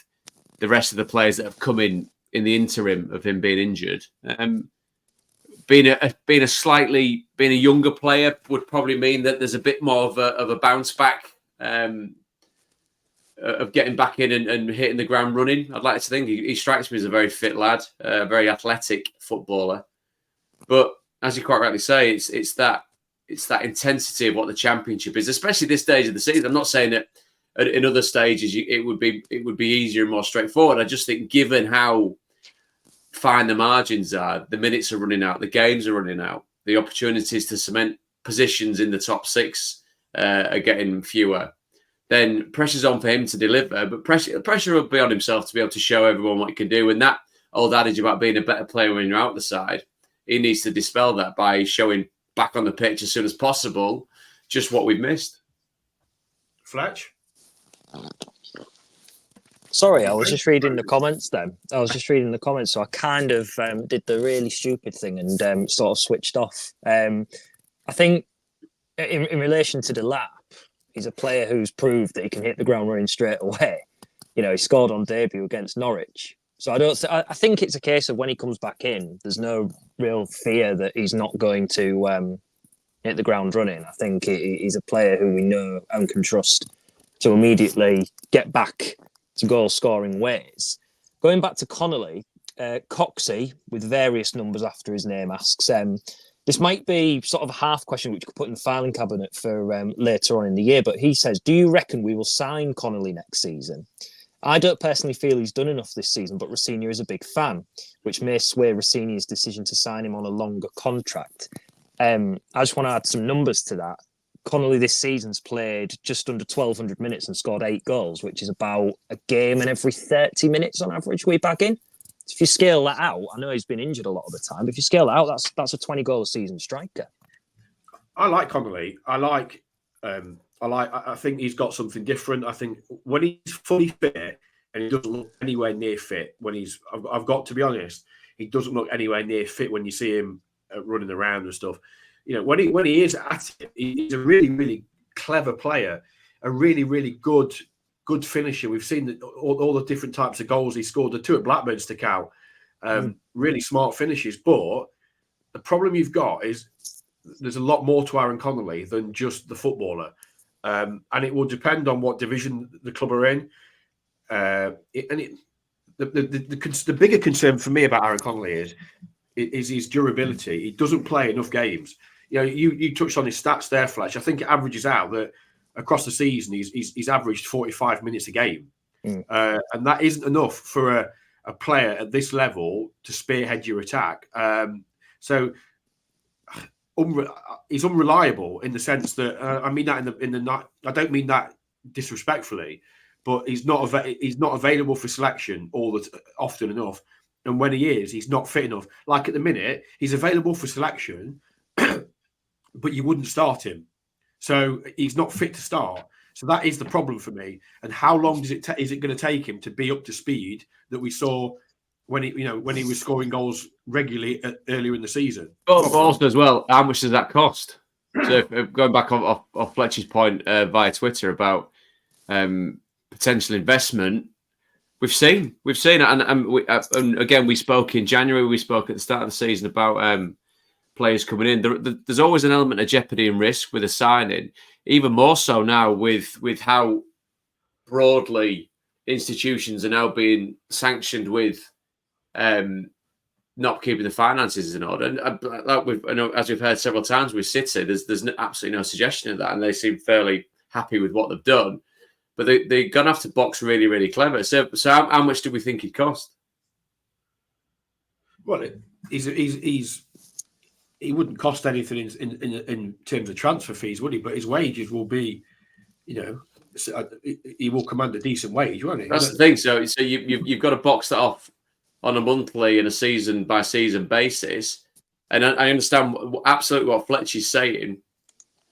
the rest of the players that have come in the interim of him being injured. Being a younger player would probably mean that there's a bit more of a bounce back of getting back in and hitting the ground running. I'd like to think he strikes me as a very fit lad, a very athletic footballer. But as you quite rightly say, it's that intensity of what the Championship is, especially this stage of the season. I'm not saying that in other stages it would be easier and more straightforward. I just think, given how fine the margins are, the minutes are running out, the games are running out, the opportunities to cement positions in the top 6 are getting fewer, then pressure's on for him to deliver. But pressure will be on himself to be able to show everyone what he can do. And that old adage about being a better player when you're out the side, he needs to dispel that by showing back on the pitch as soon as possible just what we've missed. Fletch? Sorry, I was just reading the comments then. So I kind of did the really stupid thing and sort of switched off. I think in relation to the lap, he's a player who's proved that he can hit the ground running straight away. You know, he scored on debut against Norwich. So I think it's a case of when he comes back in, there's no real fear that he's not going to hit the ground running. I think he's a player who we know and can trust to immediately get back to goal-scoring ways. Going back to Connolly, Coxey, with various numbers after his name, asks, this might be sort of a half question which you could put in the filing cabinet for later on in the year, but he says, do you reckon we will sign Connolly next season? I don't personally feel he's done enough this season, but Rossini is a big fan, which may sway Rossini's decision to sign him on a longer contract. I just want to add some numbers to that. Connolly this season's played just under 1,200 minutes and scored 8 goals, which is about a game in every 30 minutes on average we back in. So if you scale that out, I know he's been injured a lot of the time, but if you scale that out, that's a 20-goal a season striker. I like Connolly. I think he's got something different. I think when he's fully fit, and he doesn't look anywhere near fit I've got to be honest, he doesn't look anywhere near fit when you see him running around and stuff. You know, when he is at it, he's a really, really clever player, a really, really good finisher. We've seen all the different types of goals he scored. The 2 at Blackburn stick out. Really smart finishes. But the problem you've got is there's a lot more to Aaron Connolly than just the footballer. And it will depend on what division the club are in. The bigger concern for me about Aaron Connolly is his durability. He doesn't play enough games. You know, you touched on his stats there, Fletch. I think it averages out that across the season, he's averaged 45 minutes a game. And that isn't enough for a player at this level to spearhead your attack. So he's unreliable in the sense that I mean that in the I don't mean that disrespectfully, but he's not available for selection often enough. And when he is, he's not fit enough. Like at the minute, he's available for selection, but you wouldn't start him. So he's not fit to start. So that is the problem for me. And how long is it going to take him to be up to speed that we saw when he was scoring goals regularly earlier in the season? But also as well, how much does that cost? So going back off Fletcher's point via Twitter about potential investment, we've seen it, and again we spoke in January. We spoke at the start of the season about players coming in. There's always an element of jeopardy and risk with a signing. Even more so now with how broadly institutions are now being sanctioned with not keeping the finances in order. And as we've heard several times with City, there's absolutely no suggestion of that, and they seem fairly happy with what they've done. But they're going to have to box really, really clever. So how much do we think it cost? Well, he wouldn't cost anything in terms of transfer fees, would he? But his wages will be, he will command a decent wage, won't he? That's the thing. So you've got to box that off on a monthly and a season by season basis. And I understand absolutely what Fletcher's saying.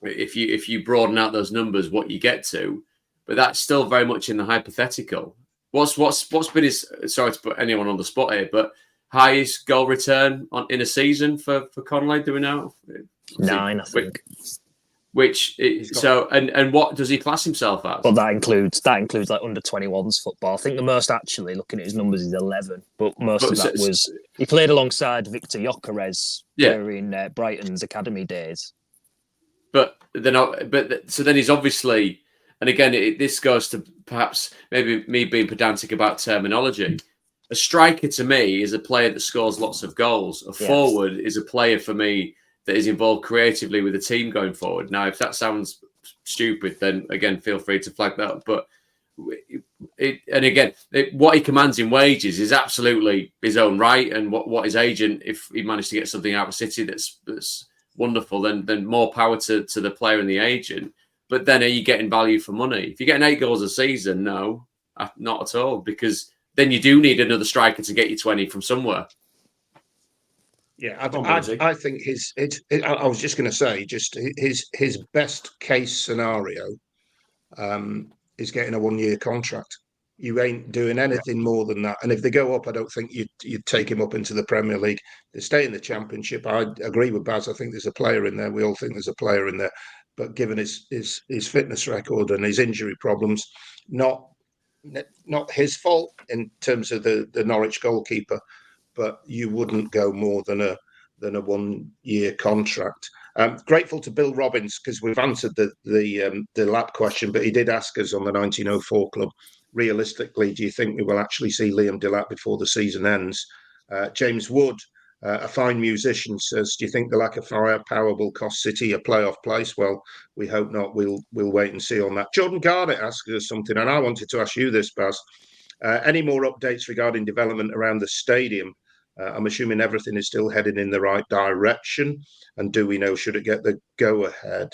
If you broaden out those numbers, what you get to, but that's still very much in the hypothetical. What's been his? Sorry to put anyone on the spot here, but highest goal return in a season for Conley? Do we know? 9, I think. And what does he class himself as? Well, that includes like under 21s football. I think the most, actually looking at his numbers, is 11. But most of that was he played alongside Victor Gyökeres during Brighton's academy days. So then he's obviously, and again, this goes to perhaps maybe me being pedantic about terminology. A striker to me is a player that scores lots of goals. A forward is a player for me that is involved creatively with the team going forward. Now, if that sounds stupid, then again, feel free to flag that up. But what he commands in wages is absolutely his own right, and what his agent, if he managed to get something out of City that's wonderful, then more power to the player and the agent. But then are you getting value for money? If you're getting 8 goals a season, no, not at all, because then you do need another striker to get you 20 from somewhere. Yeah, I think I was just going to say, just his best case scenario is getting a 1-year contract. You ain't doing anything more than that. And if they go up, I don't think you'd take him up into the Premier League. They stay in the Championship. I agree with Baz. I think there's a player in there. We all think there's a player in there. But given his fitness record and his injury problems, not his fault in terms of the Norwich goalkeeper, but you wouldn't go more than a 1-year contract. Grateful to Bill Robbins, because we've answered the lap question, but he did ask us on the 1904 Club, realistically, do you think we will actually see Liam Delap before the season ends? James Wood, a fine musician, says, do you think the lack of firepower will cost City a playoff place? Well, we hope not. We'll wait and see on that. Jordan Garnett asked us something, and I wanted to ask you this, Baz. Any more updates regarding development around the stadium? I'm assuming everything is still heading in the right direction. And do we know, should it get the go-ahead?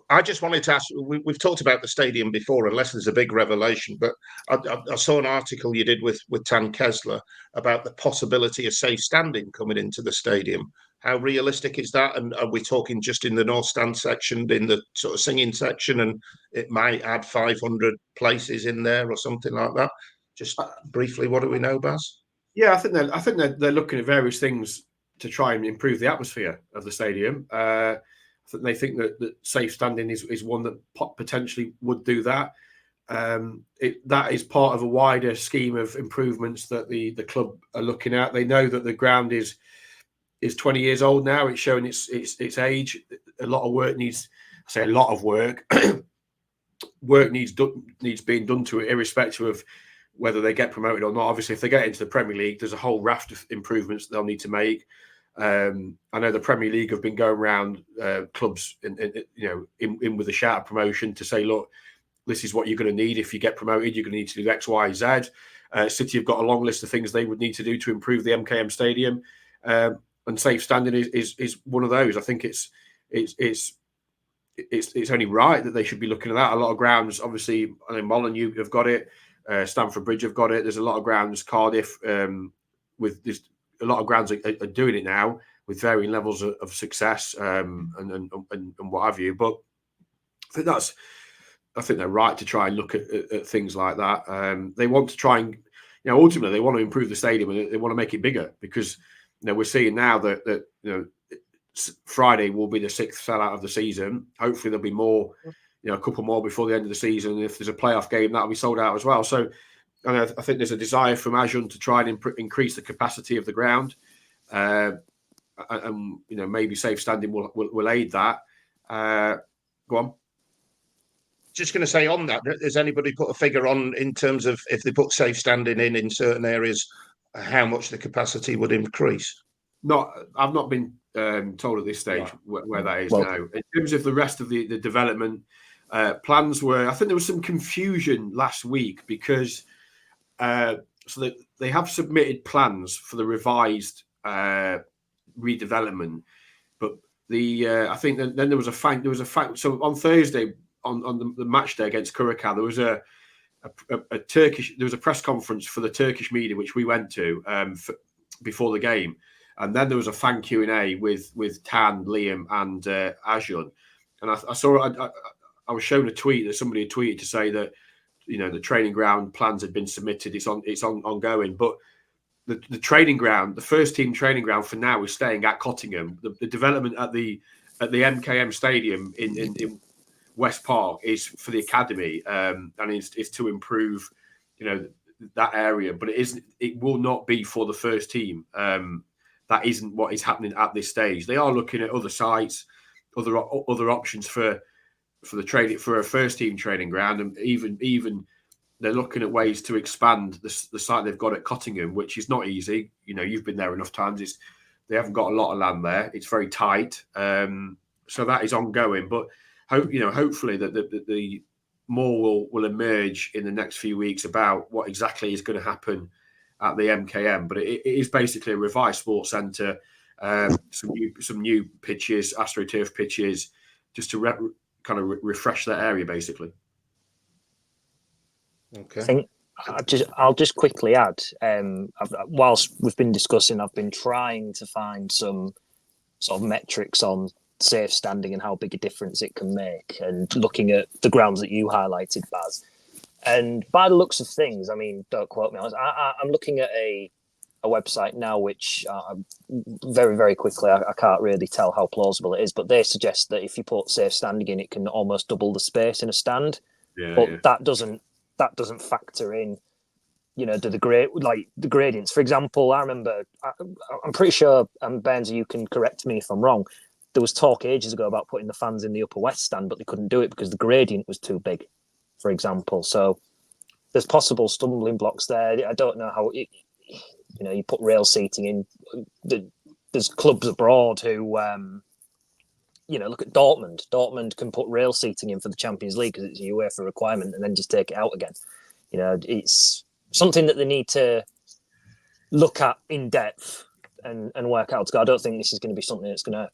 I just wanted to ask, we've talked about the stadium before, unless there's a big revelation, but I saw an article you did with Tan Kessler about the possibility of safe standing coming into the stadium. How realistic is that? And are we talking just in the North Stand section, in the sort of singing section, and it might add 500 places in there or something like that? Just briefly, what do we know, Baz? Yeah, I think they're looking at various things to try and improve the atmosphere of the stadium. I think they think that safe standing is one that potentially would do that. That is part of a wider scheme of improvements that the club are looking at. They know that the ground is 20 years old now. It's showing its age. A lot of work needs. I say a lot of work. Work needs being done to it, irrespective of whether they get promoted or not. Obviously, if they get into the Premier League, there's a whole raft of improvements they'll need to make. I know the Premier League have been going around clubs in with a shout of promotion to say, look, this is what you're going to need if you get promoted. You're going to need to do X, Y, Z. City have got a long list of things they would need to do to improve the MKM Stadium, and safe standing is one of those. I think it's only right that they should be looking at that. A lot of grounds, obviously, I know Molineux have got it, Stamford Bridge have got it. There's a lot of grounds, Cardiff, with this. A lot of grounds are doing it now with varying levels of success and what have you. But I think they're right to try and look at things like that. They want to try and, ultimately they want to improve the stadium and they want to make it bigger because we're seeing now that Friday will be the 6th sellout of the season. Hopefully there'll be more, a couple more before the end of the season. And if there's a playoff game, that'll be sold out as well. So I think there's a desire from Ajun to try and increase the capacity of the ground, and maybe safe standing will aid that. Go on. Just going to say on that, has anybody put a figure on in terms of if they put safe standing in certain areas, how much the capacity would increase? I've not been told at this stage where that is now. In terms of the rest of the development plans, I think there was some confusion last week because so that they have submitted plans for the revised redevelopment, but I think then there was a fact. So on Thursday, on the match day against Curacao, there was a press conference for the Turkish media which we went to before the game, and then there was a fan Q&A with Tan, Liam, and Ajun, and I saw I was shown a tweet that somebody had tweeted to say that the training ground plans had been submitted. It's ongoing, but the training ground, the first team training ground for now is staying at Cottingham. The development at the MKM Stadium in West Park is for the academy, and is to improve, that area. But it will not be for the first team. That isn't what is happening at this stage. They are looking at other sites, other options for the training for a first team training ground, and even they're looking at ways to expand the site they've got at Cottingham, which is not easy. You've been there enough times. They haven't got a lot of land there. It's very tight, so that is ongoing. But hopefully that the more will emerge in the next few weeks about what exactly is going to happen at the MKM. But it is basically a revised sports centre, some new pitches, AstroTurf pitches, just to refresh that area, basically. Okay. I think I'll just quickly add. Whilst we've been discussing, I've been trying to find some sort of metrics on safe standing and how big a difference it can make, and looking at the grounds that you highlighted, Baz. And by the looks of things, I mean, don't quote me on this, I'm looking at a website now, which very, very quickly, I can't really tell how plausible it is, but they suggest that if you put safe standing in, it can almost double the space in a stand. That doesn't factor in, the gradients. For example, I remember, I'm pretty sure, Burns, you can correct me if I'm wrong, there was talk ages ago about putting the fans in the upper west stand, but they couldn't do it because the gradient was too big, for example. So there's possible stumbling blocks there. I don't know how you put rail seating in. There's clubs abroad who, look at Dortmund. Dortmund can put rail seating in for the Champions League because it's a UEFA requirement, and then just take it out again. It's something that they need to look at in depth and work out. I don't think this is going to be something that's going to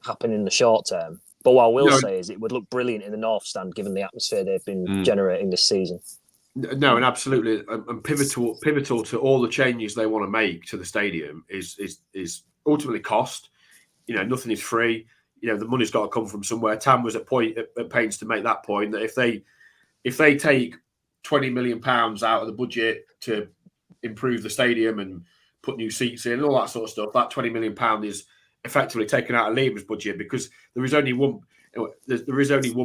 happen in the short term. But what I will say is it would look brilliant in the North Stand, given the atmosphere they've been generating this season. No, and absolutely, and pivotal to all the changes they want to make to the stadium is ultimately cost. Nothing is free. The money's got to come from somewhere. Tam was at pains to make that point that if they take £20 million out of the budget to improve the stadium and put new seats in and all that sort of stuff, that £20 million is effectively taken out of Labour's budget, because there is only one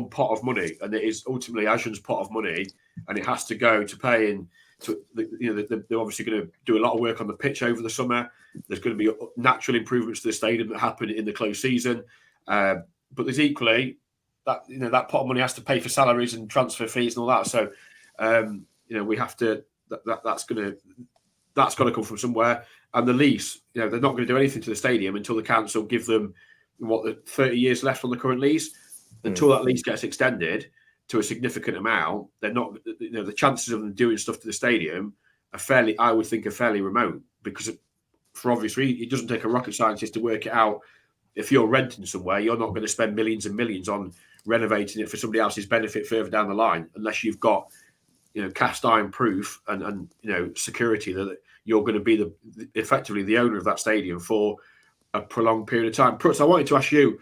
pot of money, and it is ultimately Ajun's pot of money, and it has to go to pay in. They're obviously going to do a lot of work on the pitch over the summer. There's going to be natural improvements to the stadium that happen in the close season, but there's equally that that pot of money has to pay for salaries and transfer fees and all that. So we have to that's got to come from somewhere. and the lease, they're not going to do anything to the stadium until the council give them 30 years left on the current lease. Until that lease gets extended to a significant amount, they're not. The chances of them doing stuff to the stadium are fairly remote, because for obvious reasons, it doesn't take a rocket scientist to work it out. If you're renting somewhere, you're not going to spend millions and millions on renovating it for somebody else's benefit further down the line, unless you've got cast iron proof and security that you're going to be effectively the owner of that stadium for a prolonged period of time. Prutz, I wanted to ask you,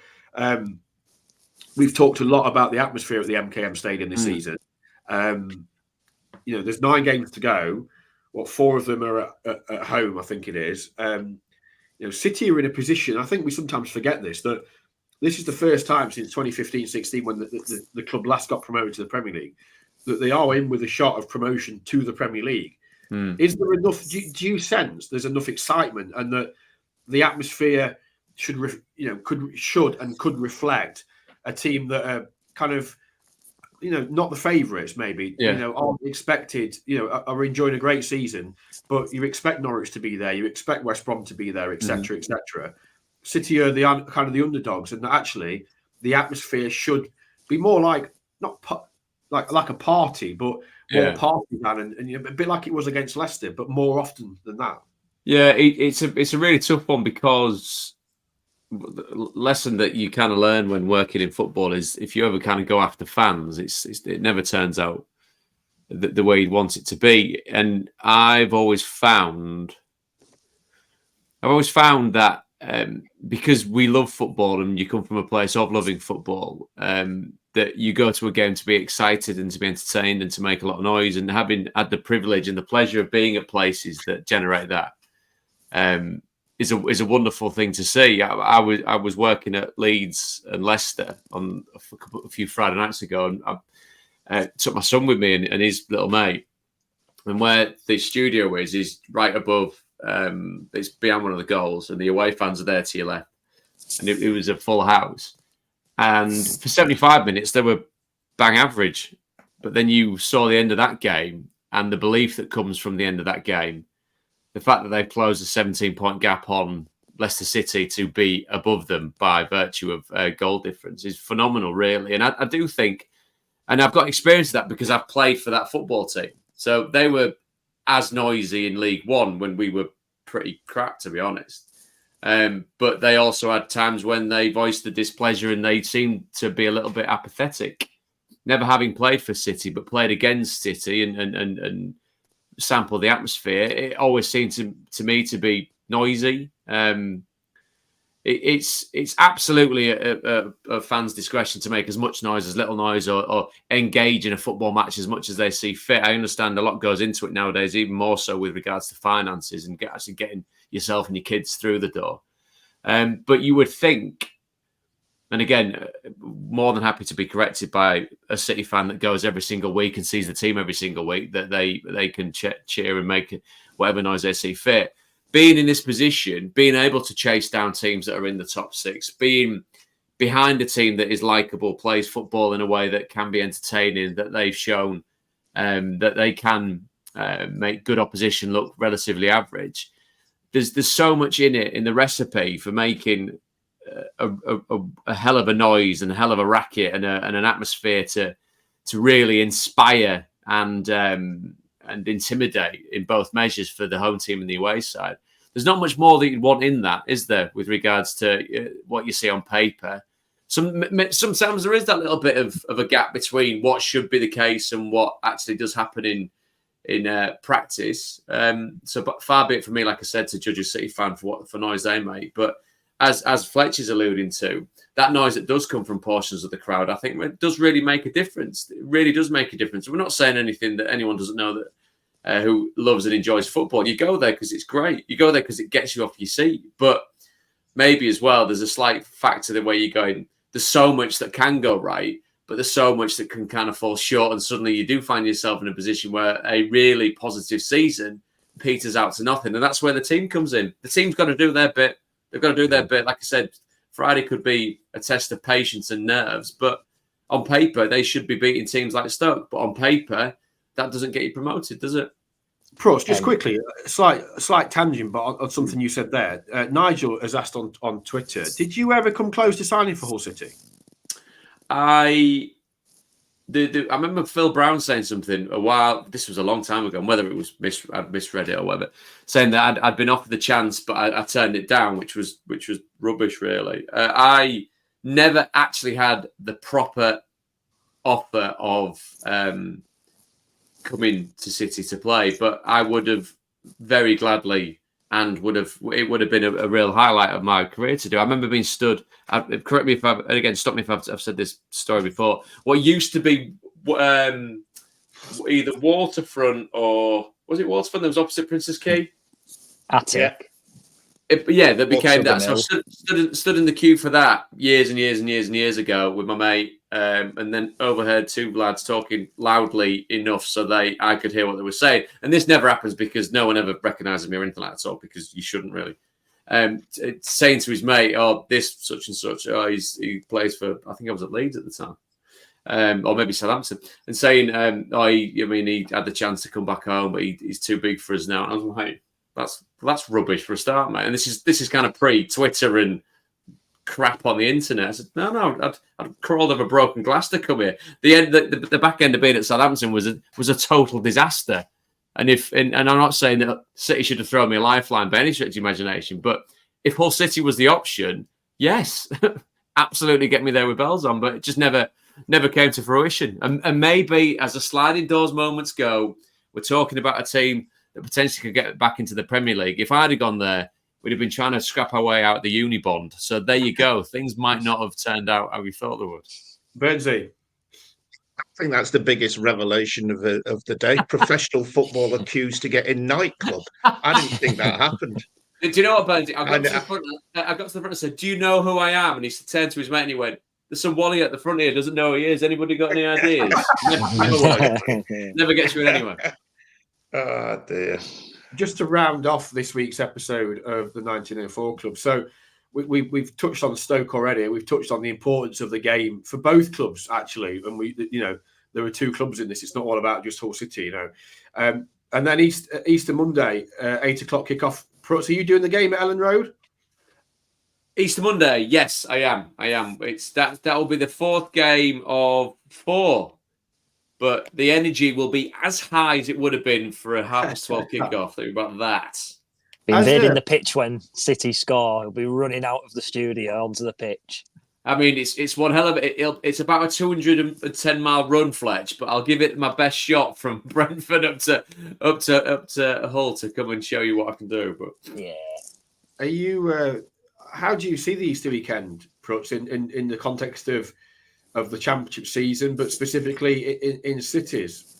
we've talked a lot about the atmosphere at the MKM Stadium this season. There's 9 games to go. 4 of them are at home, I think it is. City are in a position, I think we sometimes forget this, that this is the first time since 2015-16 when the club last got promoted to the Premier League, that they are in with a shot of promotion to the Premier League. Is there enough, do you sense there's enough excitement, and that the atmosphere should could reflect a team that are kind of, not the favourites, maybe, aren't expected, are enjoying a great season, but you expect Norwich to be there, you expect West Brom to be there, etc., etc. City are the kind of the underdogs, and actually the atmosphere should be more like like a party, but more party than, and a bit like it was against Leicester, but more often than that. Yeah, it's a really tough one, because the lesson that you kind of learn when working in football is, if you ever kind of go after fans, it never turns out the way you'd want it to be. And I've always found that because we love football, and you come from a place of loving football, that you go to a game to be excited and to be entertained and to make a lot of noise, and having had the privilege and the pleasure of being at places that generate that is a wonderful thing to see. I was working at Leeds and Leicester on a few Friday nights ago, and I took my son with me and his little mate, and where the studio is right above. It's behind one of the goals, and the away fans are there to your left, and it was a full house. And for 75 minutes, they were bang average. But then you saw the end of that game, and the belief that comes from the end of that game, the fact that they've closed a 17-point gap on Leicester City to be above them by virtue of goal difference, is phenomenal, really. And I do think, and I've got experience of that because I've played for that football team. So they were as noisy in League One when we were pretty crap, to be honest. But they also had times when they voiced the displeasure, and they seemed to be a little bit apathetic. Never having played for City, but played against City and sampled the atmosphere, it always seemed to me to be noisy. It's absolutely a fan's discretion to make as much noise, as little noise, or engage in a football match as much as they see fit. I understand a lot goes into it nowadays, even more so with regards to finances and actually getting yourself and your kids through the door. But you would think, and again, more than happy to be corrected by a City fan that goes every single week and sees the team every single week, that they can cheer and make whatever noise they see fit. Being in this position, being able to chase down teams that are in the top 6, being behind a team that is likeable, plays football in a way that can be entertaining, that they've shown that they can make good opposition look relatively average. There's so much in it, in the recipe for making a hell of a noise and a hell of a racket and an atmosphere to really inspire and intimidate in both measures for the home team and the away side. There's not much more that you'd want in that, is there, with regards to what you see on paper? Sometimes there is that little bit of a gap between what should be the case and what actually does happen in practice. But far be it from me, like I said, to judge a City fan for noise they make. But as Fletcher's alluding to, that noise that does come from portions of the crowd, I think it does really make a difference. It really does make a difference. We're not saying anything that anyone doesn't know that who loves and enjoys football. You go there because it's great. You go there because it gets you off your seat. But maybe as well, there's a slight factor the way you're going. There's so much that can go right, but there's so much that can kind of fall short. And suddenly you do find yourself in a position where a really positive season peters out to nothing. And that's where the team comes in. The team's got to do their bit. They've got to do their bit. Like I said, Friday could be a test of patience and nerves, but on paper, they should be beating teams like Stoke. But on paper, that doesn't get you promoted, does it? Pros, just quickly, a slight tangent, but on something you said there. Nigel has asked on Twitter, did you ever come close to signing for Hull City? I remember Phil Brown saying something a while. This was a long time ago, and whether it was I'd misread it or whatever, saying that I'd been offered the chance, but I turned it down, which was rubbish, really. I never actually had the proper offer of coming to City to play, but I would have very gladly, and it would have been a real highlight of my career to do. I remember being stood. Correct me if stop me if I've said this story before. What used to be either Waterfront or was it Waterfront? That was opposite Princess Quay. Attic. That became that. So I stood in the queue for that years and years and years and years ago with my mate, and then overheard two lads talking loudly enough so I could hear what they were saying. And this never happens because no one ever recognises me or anything like that at all, because you shouldn't really. Saying to his mate, "Oh, this such and such. Oh, he plays for. I think I was at Leeds at the time, or maybe Southampton." And saying, he had the chance to come back home, but he's too big for us now." And I was like, That's rubbish for a start, mate. And this is kind of pre-Twitter and crap on the internet. I said, no, I'd crawled over broken glass to come here. The back end of being at Southampton was a total disaster. And I'm not saying that City should have thrown me a lifeline by any stretch of imagination, but if Hull City was the option, yes, absolutely get me there with bells on. But it just never came to fruition. And maybe as the sliding doors moments go, we're talking about a team that potentially could get back into the Premier League. If I'd have gone there, we'd have been trying to scrap our way out of the uni bond. So there you go. Things might not have turned out how we thought they would. Burnsy. I think that's the biggest revelation of the day. Professional football accused to get in nightclub. I didn't think that happened. Do you know what, Burnsy? I got to the front and said, "Do you know who I am?" And he turned to his mate and he went, "There's some Wally at the front here, doesn't know who he is. Anybody got any ideas?" Never gets you in anyway. Oh, dear. Just to round off this week's episode of the 1904 Club. So we've touched on Stoke already. We've touched on the importance of the game for both clubs, actually. And there are two clubs in this. It's not all about just Hull City, And then Easter Monday, 8 o'clock kickoff. So are you doing the game at Ellen Road? Easter Monday, yes, I am. That will be the fourth game of 4. But the energy will be as high as it would have been for a 12:30 kickoff. Think about that. Be invading the pitch when City score. He'll be running out of the studio onto the pitch. I mean, it's one hell of it. It's about a 210-mile run, Fletch. But I'll give it my best shot from Brentford up to Hull to come and show you what I can do. But yeah, are you? How do you see the Easter weekend, Prutz, in the context of the Championship season, but specifically in cities?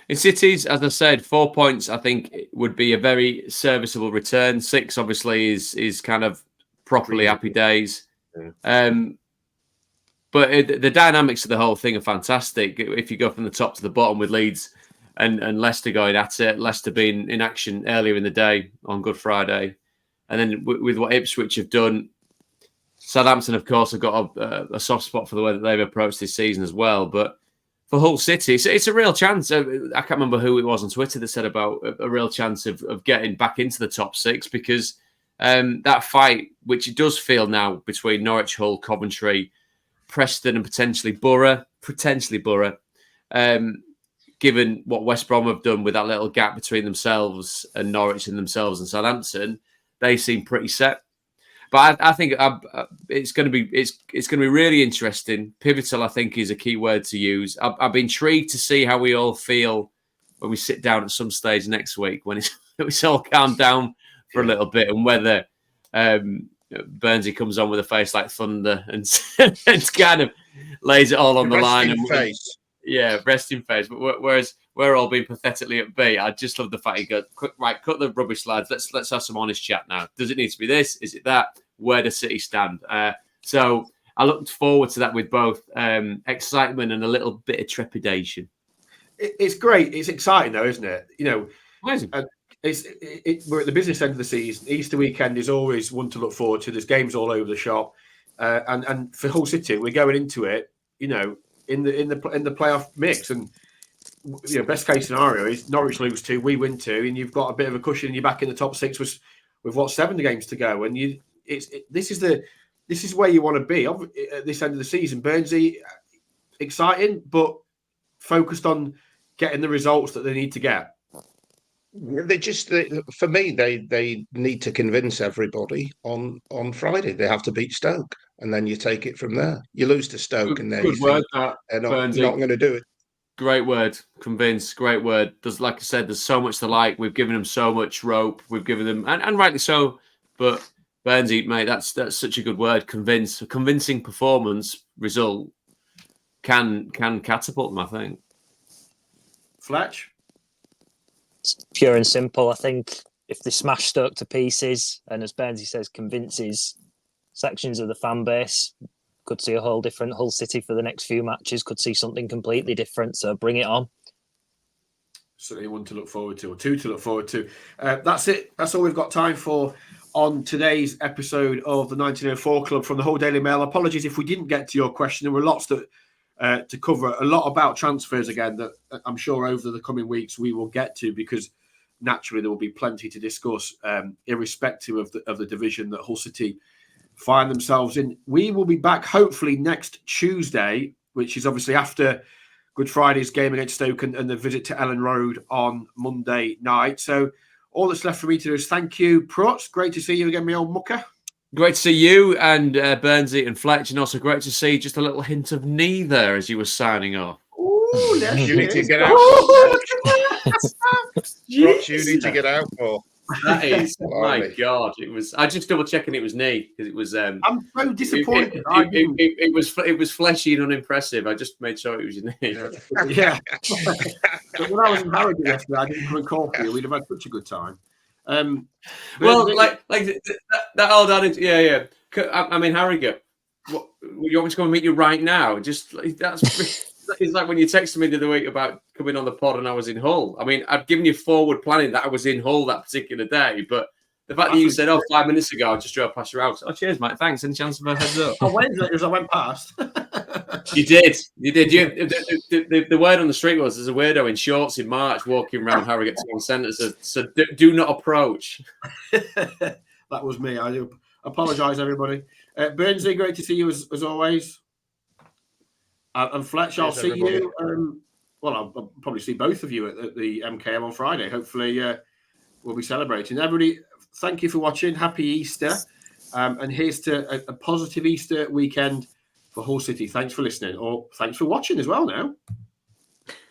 In cities, as I said, 4 points, I think, would be a very serviceable return. 6, obviously, is kind of properly happy days. Yeah. But the dynamics of the whole thing are fantastic. If you go from the top to the bottom with Leeds and Leicester going at it, Leicester being in action earlier in the day on Good Friday, and then with what Ipswich have done, Southampton, of course, have got a soft spot for the way that they've approached this season as well. But for Hull City, it's a real chance. I can't remember who it was on Twitter that said about a real chance of getting back into the top 6, because that fight, which it does feel now between Norwich, Hull, Coventry, Preston and potentially Borough, given what West Brom have done with that little gap between themselves and Norwich and themselves and Southampton, they seem pretty set. But I think it's going to be really interesting. Pivotal, I think, is a key word to use. I've been intrigued to see how we all feel when we sit down at some stage next week, when it's all calmed down for a little bit, and whether Burnsy comes on with a face like thunder and kind of lays it all on the line. Resting face. But whereas we're all being pathetically upbeat, I just love the fact you go, right, cut the rubbish, lads. Let's have some honest chat now. Does it need to be this? Is it that? Where does City stand? So I looked forward to that with both excitement and a little bit of trepidation. It's great. It's exciting, though, isn't it? Amazing. We're at the business end of the season. Easter weekend is always one to look forward to. There's games all over the shop, and for Hull City, we're going into it, in the playoff mix. And best case scenario is Norwich lose 2, we win 2, and you've got a bit of a cushion and you're back in the top 6 with 7 games to go. And this is where you want to be at this end of the season. Burnsy, exciting, but focused on getting the results that they need to get. For me, they need to convince everybody on Friday. They have to beat Stoke, and then you take it from there. You lose to Stoke, and then you think they're not going to do it. Great word, convince. Great word. Like I said, there's so much to like. We've given them so much rope. We've given them, and rightly so. But Burnsy, mate, that's such a good word. Convince. A convincing performance result can catapult them, I think. Fletch? It's pure and simple. I think if they smash Stoke to pieces, and as Burnsy says, convinces sections of the fan base, could see a whole different Hull City for the next few matches, could see something completely different. So bring it on. Certainly one to look forward to, or 2 to look forward to. That's it. That's all we've got time for on today's episode of the 1904 Club from the Hull Daily Mail. Apologies if we didn't get to your question. There were lots to cover, a lot about transfers again that I'm sure over the coming weeks we will get to, because naturally there will be plenty to discuss, irrespective of the division that Hull City find themselves in. We will be back hopefully next Tuesday, which is obviously after Good Friday's game against Stoke and the visit to Ellen Road on Monday night. So all that's left for me to do is thank you, Prutz. Great to see you again, my old mucker. Great to see you and Burnsy and Fletch, and also great to see just a little hint of knee there as you were signing off. Ooh, you need to get out. Yes. You need to get out for. That is, my God! It was. I just double checking it was knee because it was. I'm so disappointed. It was fleshy and unimpressive. I just made sure it was your knee. Yeah. But when I was in Harrogate yesterday, I didn't come and call for you. We'd have had such a good time. Well, like that old adage. Yeah. I mean, Harrogate. What, you want me to come and meet you right now? Just that's. It's like when you texted me the other week about coming on the pod and I was in Hull. I mean, I've given you forward planning that I was in Hull that particular day, but the fact that you said, 5 minutes ago, I just drove past your house. Oh, cheers, mate. Thanks. Any chance of a heads up? I went as I went past. You did. The word on the street was there's a weirdo in shorts in March walking around Harrogate Town Centre, so do not approach. That was me. I do apologise, everybody. Burnsy, great to see you as always. And Fletch, I'll see you. I'll probably see both of you at the MKM on Friday. Hopefully, we'll be celebrating. Everybody, thank you for watching. Happy Easter. And here's to a positive Easter weekend for Hull City. Thanks for listening, or thanks for watching as well now.